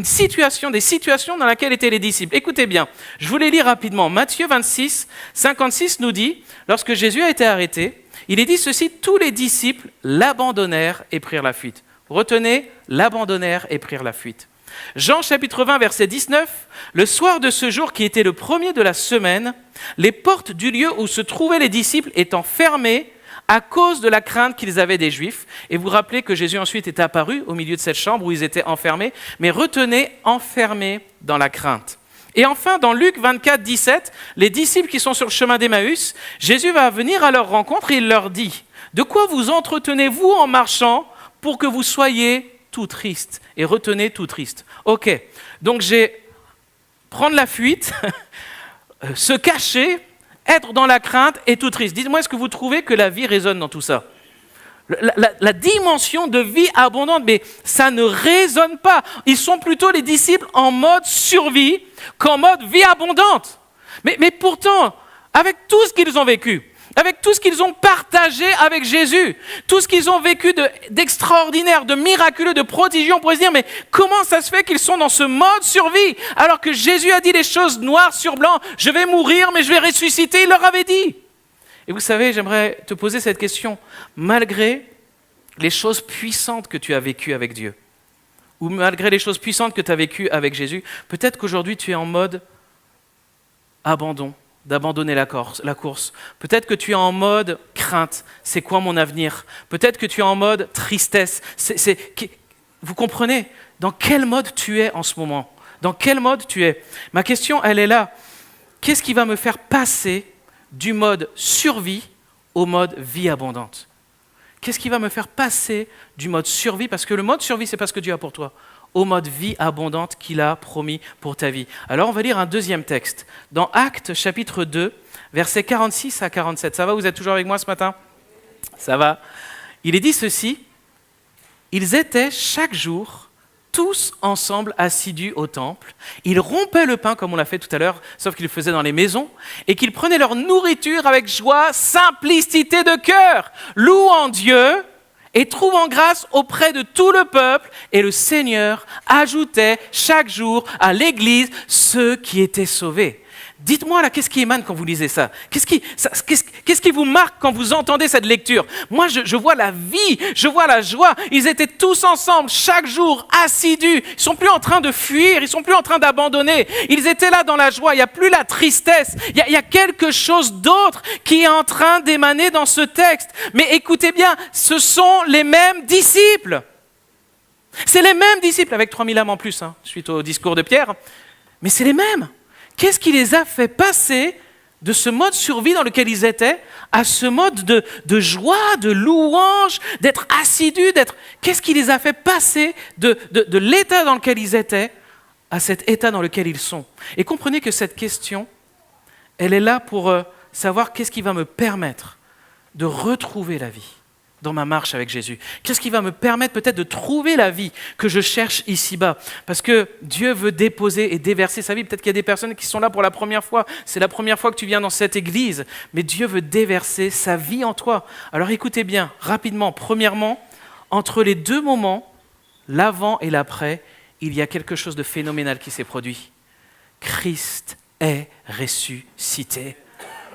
situations dans lesquelles étaient les disciples. Écoutez bien, je vous les lis rapidement. Matthieu 26, 56 nous dit, lorsque Jésus a été arrêté, il est dit ceci, tous les disciples l'abandonnèrent et prirent la fuite. Retenez, l'abandonnèrent et prirent la fuite. Jean chapitre 20, verset 19, le soir de ce jour qui était le premier de la semaine, les portes du lieu où se trouvaient les disciples étant fermées à cause de la crainte qu'ils avaient des Juifs. Et vous vous rappelez que Jésus ensuite est apparu au milieu de cette chambre où ils étaient enfermés, mais retenez, enfermés dans la crainte. Et enfin, dans Luc 24, 17, les disciples qui sont sur le chemin d'Emmaüs, Jésus va venir à leur rencontre et il leur dit « De quoi vous entretenez-vous en marchant pour que vous soyez tout triste ?» Et retenez tout triste. Ok, donc j'ai prendre la fuite, se cacher, être dans la crainte et tout triste. Dites-moi, est-ce que vous trouvez que la vie résonne dans tout ça ? La dimension de vie abondante, mais ça ne résonne pas. Ils sont plutôt les disciples en mode survie qu'en mode vie abondante. Mais pourtant, avec tout ce qu'ils ont vécu, avec tout ce qu'ils ont partagé avec Jésus, tout ce qu'ils ont vécu d'extraordinaire, de miraculeux, de prodigieux, on pourrait se dire, mais comment ça se fait qu'ils sont dans ce mode survie alors que Jésus a dit les choses noires sur blanc, je vais mourir mais je vais ressusciter, il leur avait dit. Et vous savez, j'aimerais te poser cette question, malgré les choses puissantes que tu as vécues avec Dieu, ou malgré les choses puissantes que tu as vécues avec Jésus, peut-être qu'aujourd'hui tu es en mode abandon, d'abandonner la course. Peut-être que tu es en mode crainte. C'est quoi mon avenir ? Peut-être que tu es en mode tristesse. Vous comprenez ? Dans quel mode tu es en ce moment ? Dans quel mode tu es ? Ma question, elle est là. Qu'est-ce qui va me faire passer du mode survie au mode vie abondante ? Qu'est-ce qui va me faire passer du mode survie ? Parce que le mode survie, c'est pas ce que Dieu a pour toi. Au mode vie abondante qu'il a promis pour ta vie. Alors on va lire un deuxième texte. Dans Actes chapitre 2, versets 46 à 47. Ça va, vous êtes toujours avec moi ce matin ? Ça va. Il est dit ceci, ils étaient chaque jour tous ensemble assidus au temple. Ils rompaient le pain comme on l'a fait tout à l'heure, sauf qu'ils le faisaient dans les maisons, et qu'ils prenaient leur nourriture avec joie, simplicité de cœur, louant Dieu et trouvant grâce auprès de tout le peuple, et le Seigneur ajoutait chaque jour à l'Église ceux qui étaient sauvés. Dites-moi là, qu'est-ce qui émane quand vous lisez ça? Qu'est-ce qui vous marque quand vous entendez cette lecture? Moi, je vois la vie, je vois la joie. Ils étaient tous ensemble, chaque jour, assidus. Ils sont plus en train de fuir, ils sont plus en train d'abandonner. Ils étaient là dans la joie, il n'y a plus la tristesse. Il y a quelque chose d'autre qui est en train d'émaner dans ce texte. Mais écoutez bien, ce sont les mêmes disciples. C'est les mêmes disciples, avec 3000 âmes en plus, suite au discours de Pierre. Mais c'est les mêmes. Qu'est-ce qui les a fait passer de ce mode survie dans lequel ils étaient à ce mode de joie, de louange, d'être assidus, Qu'est-ce qui les a fait passer de l'état dans lequel ils étaient à cet état dans lequel ils sont? Et comprenez que cette question, elle est là pour savoir qu'est-ce qui va me permettre de retrouver la vie dans ma marche avec Jésus. Qu'est-ce qui va me permettre peut-être de trouver la vie que je cherche ici-bas? Parce que Dieu veut déposer et déverser sa vie. Peut-être qu'il y a des personnes qui sont là pour la première fois. C'est la première fois que tu viens dans cette église. Mais Dieu veut déverser sa vie en toi. Alors écoutez bien, rapidement. Premièrement, entre les deux moments, l'avant et l'après, il y a quelque chose de phénoménal qui s'est produit. Christ est ressuscité.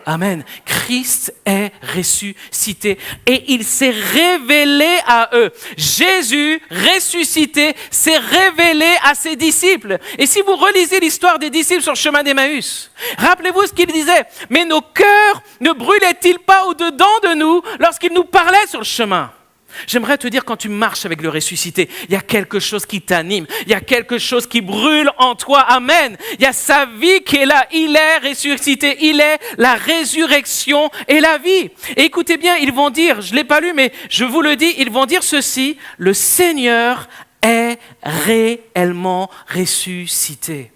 Amen. Christ est ressuscité et il s'est révélé à eux. Jésus, ressuscité, s'est révélé à ses disciples. Et si vous relisez l'histoire des disciples sur le chemin d'Emmaüs, rappelez-vous ce qu'il disait. Mais nos cœurs ne brûlaient-ils pas au-dedans de nous lorsqu'il nous parlait sur le chemin? J'aimerais te dire, quand tu marches avec le ressuscité, il y a quelque chose qui t'anime, il y a quelque chose qui brûle en toi, amen. Il y a sa vie qui est là, il est ressuscité, il est la résurrection et la vie. Et écoutez bien, ils vont dire, je ne l'ai pas lu, mais je vous le dis, ils vont dire ceci, le Seigneur est réellement ressuscité.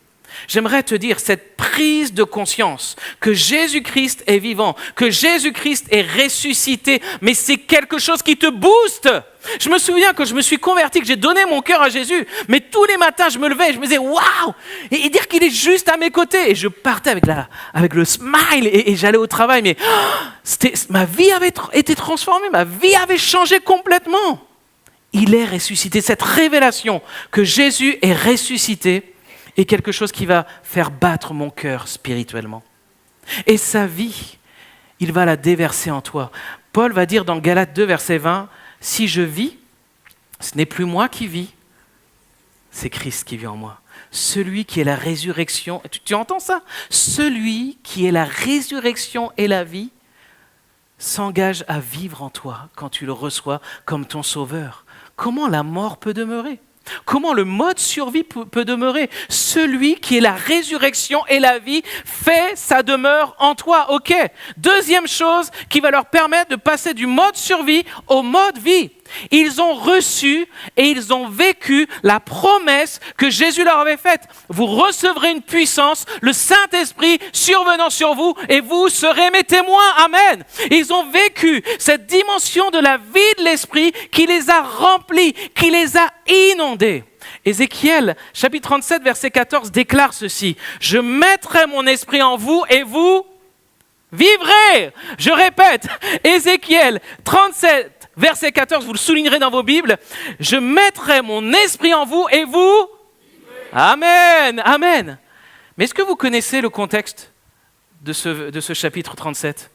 J'aimerais te dire, cette prise de conscience que Jésus-Christ est vivant, que Jésus-Christ est ressuscité, mais c'est quelque chose qui te booste. Je me souviens quand je me suis converti, que j'ai donné mon cœur à Jésus, mais tous les matins je me levais et je me disais waouh, et dire qu'il est juste à mes côtés, et je partais avec le smile et j'allais au travail, mais ma vie avait été transformée, ma vie avait changé complètement. Il est ressuscité. Cette révélation que Jésus est ressuscité est quelque chose qui va faire battre mon cœur spirituellement. Et sa vie, il va la déverser en toi. Paul va dire dans Galates 2, verset 20, « Si je vis, ce n'est plus moi qui vis, c'est Christ qui vit en moi. Celui qui est la résurrection... » Tu entends ça? Celui qui est la résurrection et la vie s'engage à vivre en toi quand tu le reçois comme ton sauveur. Comment la mort peut demeurer? Comment le mode survie peut demeurer? Celui qui est la résurrection et la vie fait sa demeure en toi. Ok. Deuxième chose qui va leur permettre de passer du mode survie au mode vie. Ils ont reçu et ils ont vécu la promesse que Jésus leur avait faite. Vous recevrez une puissance, le Saint-Esprit survenant sur vous et vous serez mes témoins. Amen. Ils ont vécu cette dimension de la vie de l'Esprit qui les a remplis, qui les a inondés. Ézéchiel, chapitre 37, verset 14, déclare ceci. « Je mettrai mon esprit en vous et vous vivrez. » Je répète, Ézéchiel 37, verset 14, vous le soulignerez dans vos Bibles. « Je mettrai mon esprit en vous et vous... » Amen, amen. Mais est-ce que vous connaissez le contexte de ce chapitre 37?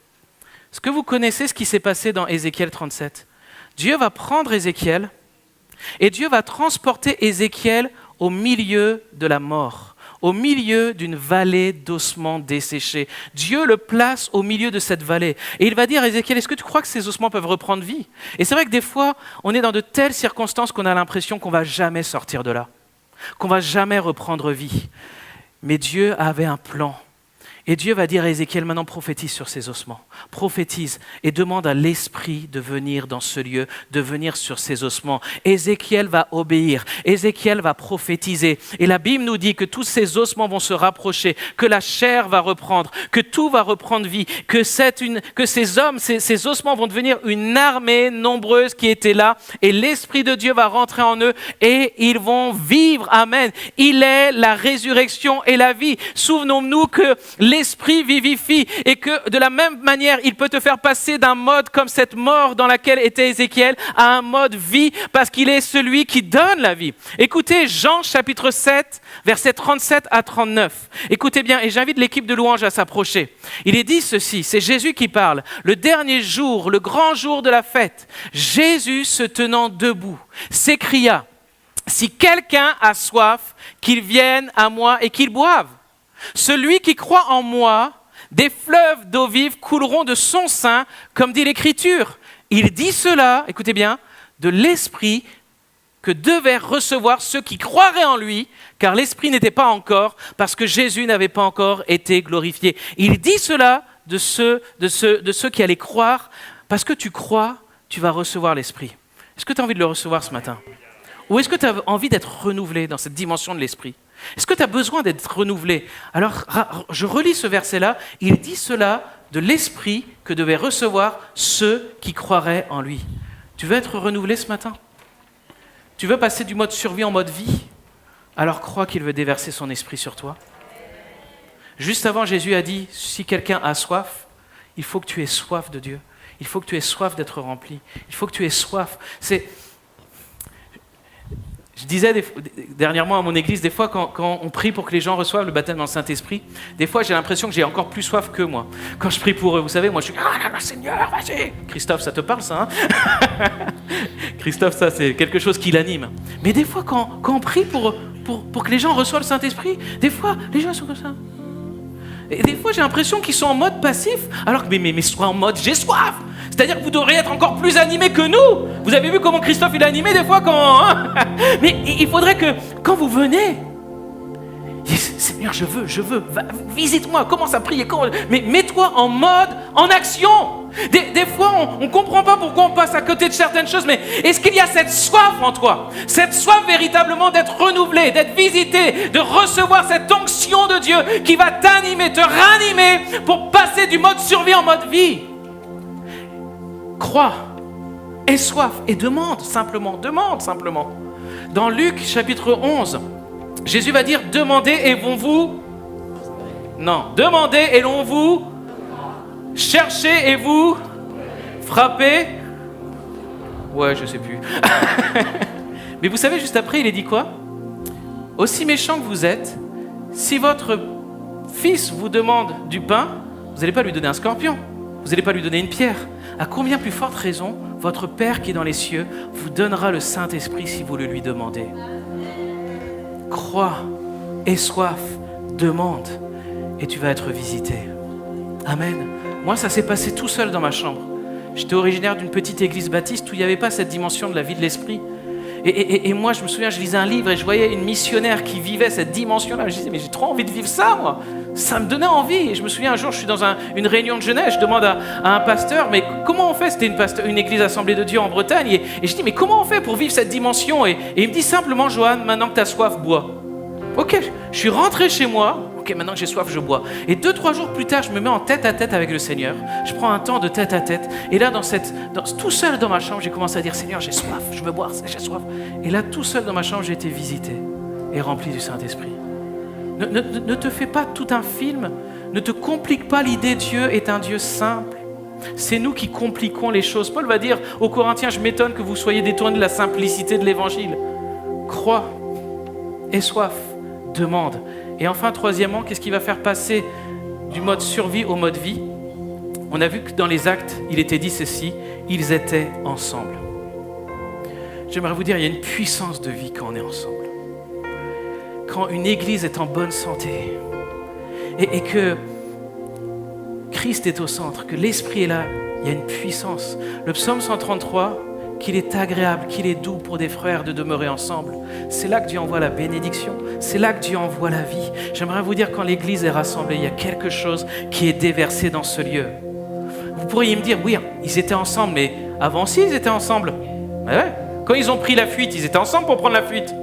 Est-ce que vous connaissez ce qui s'est passé dans Ézéchiel 37? Dieu va prendre Ézéchiel et Dieu va transporter Ézéchiel au milieu de la mort, au milieu d'une vallée d'ossements desséchés. Dieu le place au milieu de cette vallée. Et il va dire à Ézéchiel, est-ce que tu crois que ces ossements peuvent reprendre vie? Et c'est vrai que des fois, on est dans de telles circonstances qu'on a l'impression qu'on ne va jamais sortir de là, qu'on ne va jamais reprendre vie. Mais Dieu avait un plan. Et Dieu va dire à Ézéchiel, maintenant prophétise sur ces ossements. Prophétise et demande à l'Esprit de venir dans ce lieu, de venir sur ces ossements. Ézéchiel va obéir, Ézéchiel va prophétiser. Et la Bible nous dit que tous ces ossements vont se rapprocher, que la chair va reprendre, que tout va reprendre vie, que ces ossements vont devenir une armée nombreuse qui était là. Et l'Esprit de Dieu va rentrer en eux et ils vont vivre. Amen. Il est la résurrection et la vie. Souvenons-nous que l'Esprit vivifie et que de la même manière, il peut te faire passer d'un mode comme cette mort dans laquelle était Ézéchiel à un mode vie parce qu'il est celui qui donne la vie. Écoutez Jean chapitre 7, versets 37 à 39. Écoutez bien, et j'invite l'équipe de louange à s'approcher. Il est dit ceci, c'est Jésus qui parle. Le dernier jour, le grand jour de la fête, Jésus se tenant debout, s'écria, « Si quelqu'un a soif, qu'il vienne à moi et qu'il boive. Celui qui croit en moi, des fleuves d'eau vive couleront de son sein, comme dit l'Écriture. » Il dit cela, écoutez bien, de l'Esprit que devaient recevoir ceux qui croiraient en lui, car l'Esprit n'était pas encore, parce que Jésus n'avait pas encore été glorifié. Il dit cela de ceux qui allaient croire, parce que tu crois, tu vas recevoir l'Esprit. Est-ce que tu as envie de le recevoir ce matin ? Ou est-ce que tu as envie d'être renouvelé dans cette dimension de l'Esprit ? Est-ce que tu as besoin d'être renouvelé ? Alors, je relis ce verset-là. Il dit cela de l'Esprit que devaient recevoir ceux qui croiraient en lui. Tu veux être renouvelé ce matin ? Tu veux passer du mode survie en mode vie ? Alors crois qu'il veut déverser son Esprit sur toi. Juste avant, Jésus a dit, si quelqu'un a soif, il faut que tu aies soif de Dieu. Il faut que tu aies soif d'être rempli. Il faut que tu aies soif. Je disais dernièrement à mon église, des fois quand on prie pour que les gens reçoivent le baptême dans le Saint-Esprit, des fois j'ai l'impression que j'ai encore plus soif que moi. Quand je prie pour eux, vous savez, moi je suis « Ah là là, Seigneur, vas-y !» Christophe, ça te parle ça, hein? Christophe, ça c'est quelque chose qui l'anime. Mais des fois quand on prie pour que les gens reçoivent le Saint-Esprit, des fois les gens sont comme ça. Et des fois j'ai l'impression qu'ils sont en mode passif, alors que mais sois en mode « J'ai soif !» C'est-à-dire que vous devriez être encore plus animés que nous. Vous avez vu comment Christophe il est animé des fois quand... Hein? Mais il faudrait que quand vous venez, Seigneur, je veux, visite-moi, commence à prier. Mais mets-toi en mode, en action. Des fois, on ne comprend pas pourquoi on passe à côté de certaines choses, mais est-ce qu'il y a cette soif en toi ? Cette soif véritablement d'être renouvelé, d'être visité, de recevoir cette onction de Dieu qui va t'animer, te ranimer pour passer du mode survie en mode vie. Crois, aie soif et demande simplement. Dans Luc chapitre 11, Jésus va dire « Demandez et vont-vous... » Non, « Demandez et l'on vous... » Cherchez et vous... Frappez... Ouais, je sais plus. Mais vous savez, juste après, il est dit quoi ? « Aussi méchant que vous êtes, si votre fils vous demande du pain, vous n'allez pas lui donner un scorpion, vous n'allez pas lui donner une pierre. À combien plus forte raison, votre Père qui est dans les cieux vous donnera le Saint-Esprit si vous le lui demandez. Crois, aie soif, demande, et tu vas être visité. Amen. Moi, ça s'est passé tout seul dans ma chambre. J'étais originaire d'une petite église baptiste où il n'y avait pas cette dimension de la vie de l'esprit. Et moi, je me souviens, je lisais un livre et je voyais une missionnaire qui vivait cette dimension-là. Je disais, mais j'ai trop envie de vivre ça, moi. Ça me donnait envie. Et je me souviens, un jour, je suis dans une réunion de jeunesse. Je demande à un pasteur, mais comment on fait ? C'était une église Assemblée de Dieu en Bretagne. Et je dis, mais comment on fait pour vivre cette dimension ? Et il me dit simplement, Johan, maintenant que tu as soif, bois. Ok, je suis rentré chez moi. Ok, maintenant que j'ai soif, je bois. Et 2-3 jours plus tard, je me mets en tête-à-tête avec le Seigneur. Je prends un temps de tête-à-tête. Et là, tout seul dans ma chambre, j'ai commencé à dire, Seigneur, j'ai soif, je veux boire, j'ai soif. Et là, tout seul dans ma chambre, j'ai été visité et rempli du Saint-Esprit. Ne te fais pas tout un film. Ne te complique pas l'idée. Dieu est un Dieu simple. C'est nous qui compliquons les choses. Paul va dire aux Corinthiens, je m'étonne que vous soyez détournés de la simplicité de l'Évangile. Crois, aie soif, demande. Et enfin, troisièmement, qu'est-ce qui va faire passer du mode survie au mode vie ? On a vu que dans les actes, il était dit ceci, ils étaient ensemble. J'aimerais vous dire, il y a une puissance de vie quand on est ensemble. Quand une église est en bonne santé et que Christ est au centre, que l'Esprit est là, il y a une puissance. Le psaume 133, qu'il est agréable, qu'il est doux pour des frères de demeurer ensemble. C'est là que Dieu envoie la bénédiction, c'est là que Dieu envoie la vie. J'aimerais vous dire, quand l'Église est rassemblée, il y a quelque chose qui est déversé dans ce lieu. Vous pourriez me dire, oui, ils étaient ensemble, mais avant aussi ils étaient ensemble. Mais ouais. Quand ils ont pris la fuite, ils étaient ensemble pour prendre la fuite.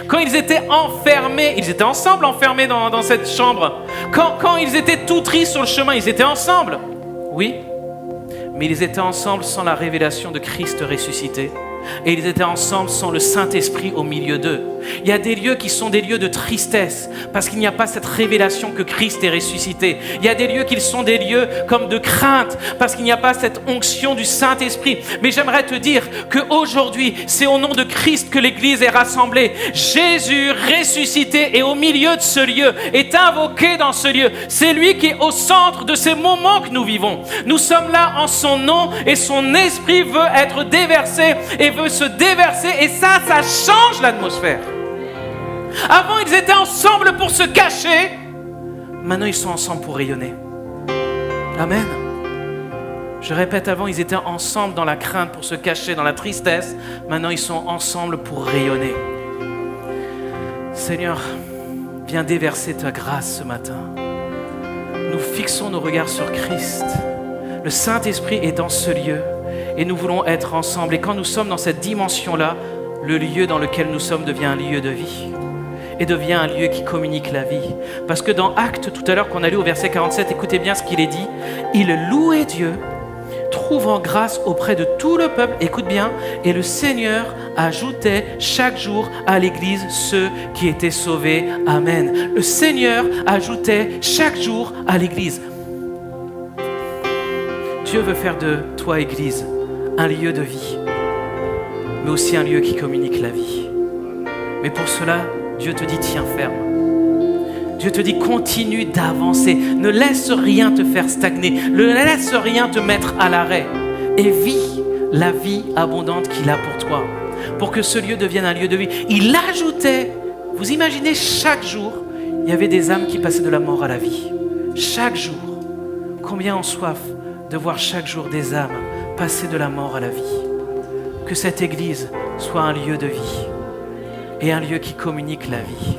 Quand ils étaient enfermés, ils étaient ensemble enfermés dans cette chambre. Quand ils étaient tout tristes sur le chemin, ils étaient ensemble. Oui. Mais ils étaient ensemble sans la révélation de Christ ressuscité. et ils étaient ensemble sans le Saint-Esprit au milieu d'eux. Il y a des lieux qui sont des lieux de tristesse parce qu'il n'y a pas cette révélation que Christ est ressuscité. Il y a des lieux qui sont des lieux comme de crainte parce qu'il n'y a pas cette onction du Saint-Esprit. Mais j'aimerais te dire qu'aujourd'hui, c'est au nom de Christ que l'Église est rassemblée. Jésus ressuscité est au milieu de ce lieu, est invoqué dans ce lieu. C'est lui qui est au centre de ces moments que nous vivons. Nous sommes là en son nom et son esprit veut être déversé et veut se déverser et ça change l'atmosphère. Avant, ils étaient ensemble pour se cacher. Maintenant, ils sont ensemble pour rayonner. Amen. Je répète, avant, ils étaient ensemble dans la crainte pour se cacher, dans la tristesse. Maintenant, ils sont ensemble pour rayonner. Seigneur, viens déverser ta grâce ce matin. Nous fixons nos regards sur Christ. Le Saint-Esprit est dans ce lieu et nous voulons être ensemble. Et quand nous sommes dans cette dimension-là, le lieu dans lequel nous sommes devient un lieu de vie et devient un lieu qui communique la vie. Parce que dans Actes, tout à l'heure qu'on a lu au verset 47, écoutez bien ce qu'il est dit. Il louait Dieu, trouvant grâce auprès de tout le peuple, écoute bien, et le Seigneur ajoutait chaque jour à l'Église ceux qui étaient sauvés. Amen. Le Seigneur ajoutait chaque jour à l'Église. Dieu veut faire de toi, Église, un lieu de vie, mais aussi un lieu qui communique la vie. Mais pour cela, Dieu te dit, tiens ferme. Dieu te dit, continue d'avancer. Ne laisse rien te faire stagner. Ne laisse rien te mettre à l'arrêt. Et vis la vie abondante qu'il a pour toi. Pour que ce lieu devienne un lieu de vie. Il ajoutait, vous imaginez, chaque jour, il y avait des âmes qui passaient de la mort à la vie. Chaque jour. Combien ont soif de voir chaque jour des âmes passer de la mort à la vie. Que cette Église soit un lieu de vie et un lieu qui communique la vie.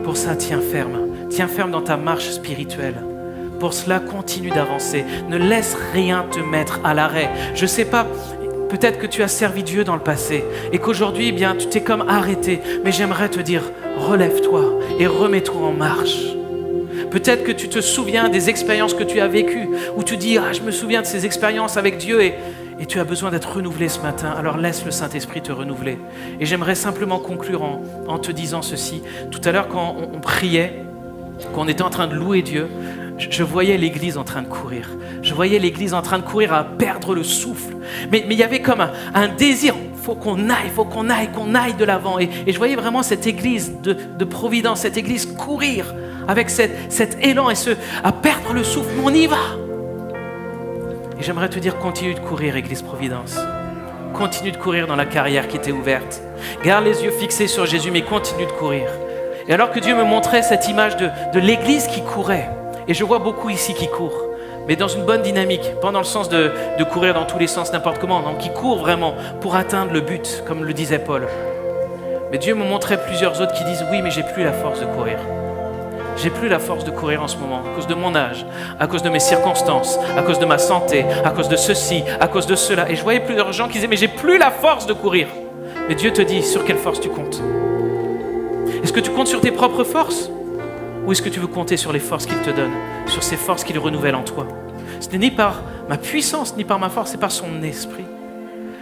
Pour ça, tiens ferme dans ta marche spirituelle. Pour cela, continue d'avancer. Ne laisse rien te mettre à l'arrêt. Je ne sais pas, peut-être que tu as servi Dieu dans le passé et qu'aujourd'hui, eh bien, tu t'es comme arrêté. Mais j'aimerais te dire, relève-toi et remets-toi en marche. Peut-être que tu te souviens des expériences que tu as vécues, où tu dis, je me souviens de ces expériences avec Dieu et tu as besoin d'être renouvelé ce matin. Alors laisse le Saint-Esprit te renouveler. Et j'aimerais simplement conclure en te disant ceci. Tout à l'heure, quand on priait, quand on était en train de louer Dieu, je voyais l'Église en train de courir. Je voyais l'Église en train de courir à perdre le souffle. Mais il y avait comme un désir. Faut qu'on aille de l'avant. Et je voyais vraiment cette Église de Providence, cette Église courir avec cet élan et à perdre le souffle. Mais on y va. Et j'aimerais te dire, continue de courir, Église Providence. Continue de courir dans la carrière qui t'est ouverte. Garde les yeux fixés sur Jésus, mais continue de courir. Et alors que Dieu me montrait cette image de l'Église qui courait, et je vois beaucoup ici qui courent, mais dans une bonne dynamique, pas dans le sens de courir dans tous les sens, n'importe comment, non, qui courent vraiment pour atteindre le but, comme le disait Paul. Mais Dieu me montrait plusieurs autres qui disent, oui, mais j'ai plus la force de courir. J'ai plus la force de courir en ce moment, à cause de mon âge, à cause de mes circonstances, à cause de ma santé, à cause de ceci, à cause de cela. Et je voyais plusieurs gens qui disaient, mais j'ai plus la force de courir. Mais Dieu te dit, sur quelle force tu comptes? Est-ce que tu comptes sur tes propres forces? Ou est-ce que tu veux compter sur les forces qu'il te donne, sur ces forces qu'il renouvelle en toi? Ce n'est ni par ma puissance, ni par ma force, c'est par son esprit.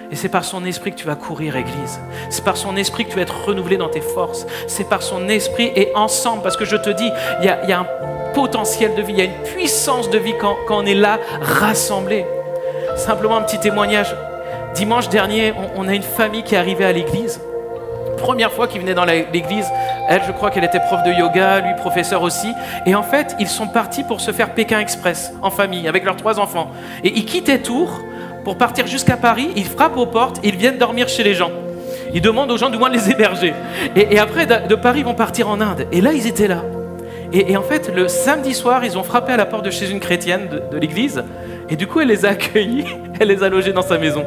Et c'est par son esprit que tu vas courir, Église. C'est par son esprit que tu vas être renouvelé dans tes forces. C'est par son esprit et ensemble. Parce que je te dis, il y a un potentiel de vie, il y a une puissance de vie quand on est là, rassemblés. Simplement un petit témoignage. Dimanche dernier, on a une famille qui est arrivée à l'église. Première fois qu'ils venaient dans l'église. Elle, je crois qu'elle était prof de yoga, lui professeur aussi. Et en fait, ils sont partis pour se faire Pékin Express en famille, avec leurs 3 enfants. Et ils quittaient Tours pour partir jusqu'à Paris. Ils frappent aux portes, ils viennent dormir chez les gens. Ils demandent aux gens du moins de les héberger. Et après, de Paris, ils vont partir en Inde. Et là, ils étaient là. Et en fait, le samedi soir, ils ont frappé à la porte de chez une chrétienne de l'église. Et du coup, elle les a accueillis, elle les a logés dans sa maison.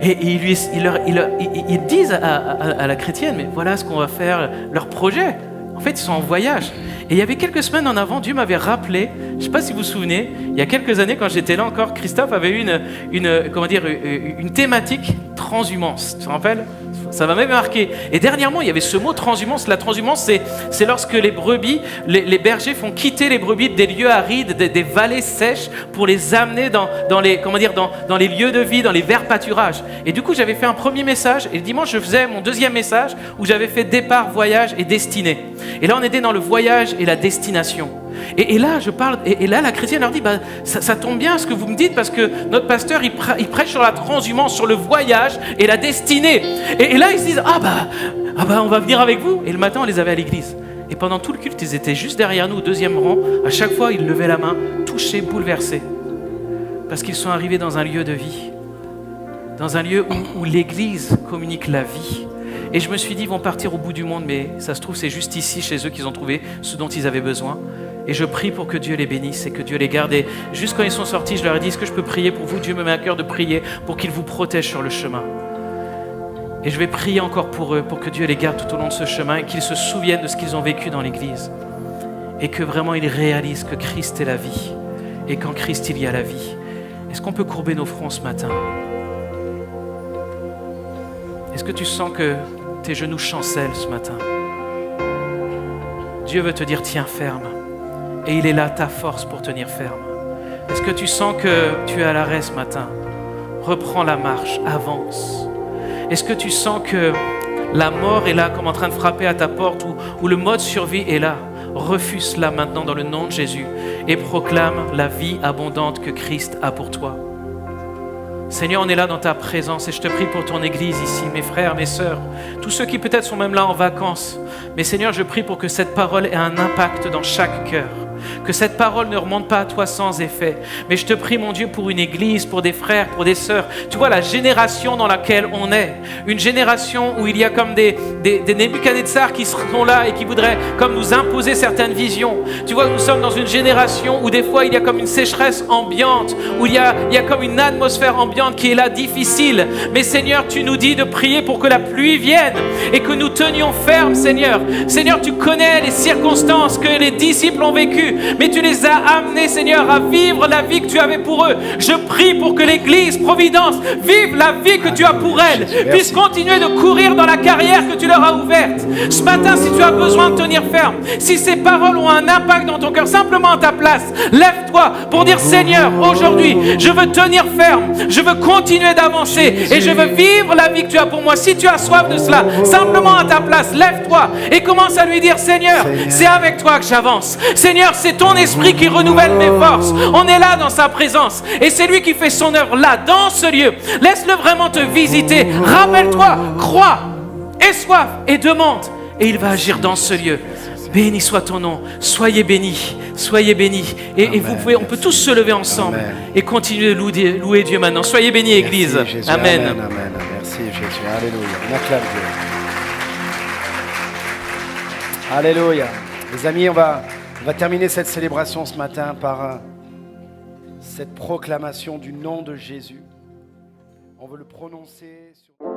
Et ils disent à la chrétienne, mais voilà ce qu'on va faire, leur projet. En fait, ils sont en voyage. Et il y avait quelques semaines en avant, Dieu m'avait rappelé, je ne sais pas si vous vous souvenez, il y a quelques années quand j'étais là encore, Christophe avait eu une thématique transhumance. Tu te rappelles? Ça m'a même marqué. Et dernièrement, il y avait ce mot transhumance. La transhumance, c'est lorsque les brebis, les bergers font quitter les brebis des lieux arides, des vallées sèches pour les amener dans les lieux de vie, dans les verts pâturages. Et du coup, j'avais fait un premier message et le dimanche, je faisais mon deuxième message où j'avais fait départ, voyage et destinée. Et là, on était dans le voyage et la destination. Et là, je parle, et là, la chrétienne leur dit, ça tombe bien ce que vous me dites parce que notre pasteur, il prêche sur la transhumance, sur le voyage et la destinée. Et là, ils se disent, on va venir avec vous. Et le matin, on les avait à l'église. Et pendant tout le culte, ils étaient juste derrière nous, au deuxième rang. À chaque fois, ils levaient la main, touchés, bouleversés. Parce qu'ils sont arrivés dans un lieu de vie. Dans un lieu où l'église communique la vie. Et je me suis dit, ils vont partir au bout du monde, mais ça se trouve, c'est juste ici, chez eux, qu'ils ont trouvé ce dont ils avaient besoin. Et je prie pour que Dieu les bénisse et que Dieu les garde. Et juste quand ils sont sortis, je leur ai dit, est-ce que je peux prier pour vous? Dieu me met à cœur de prier pour qu'il vous protège sur le chemin. Et je vais prier encore pour eux, pour que Dieu les garde tout au long de ce chemin et qu'ils se souviennent de ce qu'ils ont vécu dans l'Église. Et que vraiment ils réalisent que Christ est la vie. Et qu'en Christ, il y a la vie. Est-ce qu'on peut courber nos fronts ce matin? Est-ce que tu sens que tes genoux chancellent ce matin? Dieu veut te dire, tiens ferme. Et il est là, ta force pour tenir ferme. Est-ce que tu sens que tu es à l'arrêt ce matin? Reprends la marche, avance. Est-ce que tu sens que la mort est là comme en train de frapper à ta porte ou le mode survie est là? Refuse cela maintenant dans le nom de Jésus et proclame la vie abondante que Christ a pour toi. Seigneur, on est là dans ta présence et je te prie pour ton Église ici, mes frères, mes sœurs, tous ceux qui peut-être sont même là en vacances. Mais Seigneur, je prie pour que cette parole ait un impact dans chaque cœur. Que cette parole ne remonte pas à toi sans effet. Mais je te prie, mon Dieu, pour une église, pour des frères, pour des sœurs. Tu vois la génération dans laquelle on est. Une génération où il y a comme des Nebuchadnezzar qui seront là et qui voudraient comme nous imposer certaines visions. Tu vois, nous sommes dans une génération où des fois il y a comme une sécheresse ambiante, où il y a comme une atmosphère ambiante qui est là difficile. Mais Seigneur, tu nous dis de prier pour que la pluie vienne et que nous tenions ferme, Seigneur. Seigneur, tu connais les circonstances que les disciples ont vécues. Mais tu les as amenés, Seigneur, à vivre la vie que tu avais pour eux. Je prie pour que l'Église Providence vive la vie que tu as pour elle, puisse continuer de courir dans la carrière que tu leur as ouverte. Ce matin, si tu as besoin de tenir ferme, si ces paroles ont un impact dans ton cœur, simplement à ta place, lève-toi pour dire, Seigneur, aujourd'hui, je veux tenir ferme, je veux continuer d'avancer et je veux vivre la vie que tu as pour moi. Si tu as soif de cela, simplement à ta place, lève-toi et commence à lui dire, Seigneur, c'est avec toi que j'avance. Seigneur, c'est ton esprit qui renouvelle mes forces. On est là dans sa présence et c'est lui qui fait son œuvre là, dans ce lieu. Laisse-le vraiment te visiter. Rappelle-toi, crois, aie soif et demande et il va agir dans ce lieu. Béni soit ton nom, soyez bénis, soyez bénis. Et on peut tous se lever ensemble. Amen. Et continuer de louer Dieu maintenant. Soyez bénis, Église. Merci, Jésus. Amen. Amen, amen. Merci Jésus, alléluia. On acclame Dieu. Alléluia. Les amis, on va terminer cette célébration ce matin par cette proclamation du nom de Jésus. On veut le prononcer sur...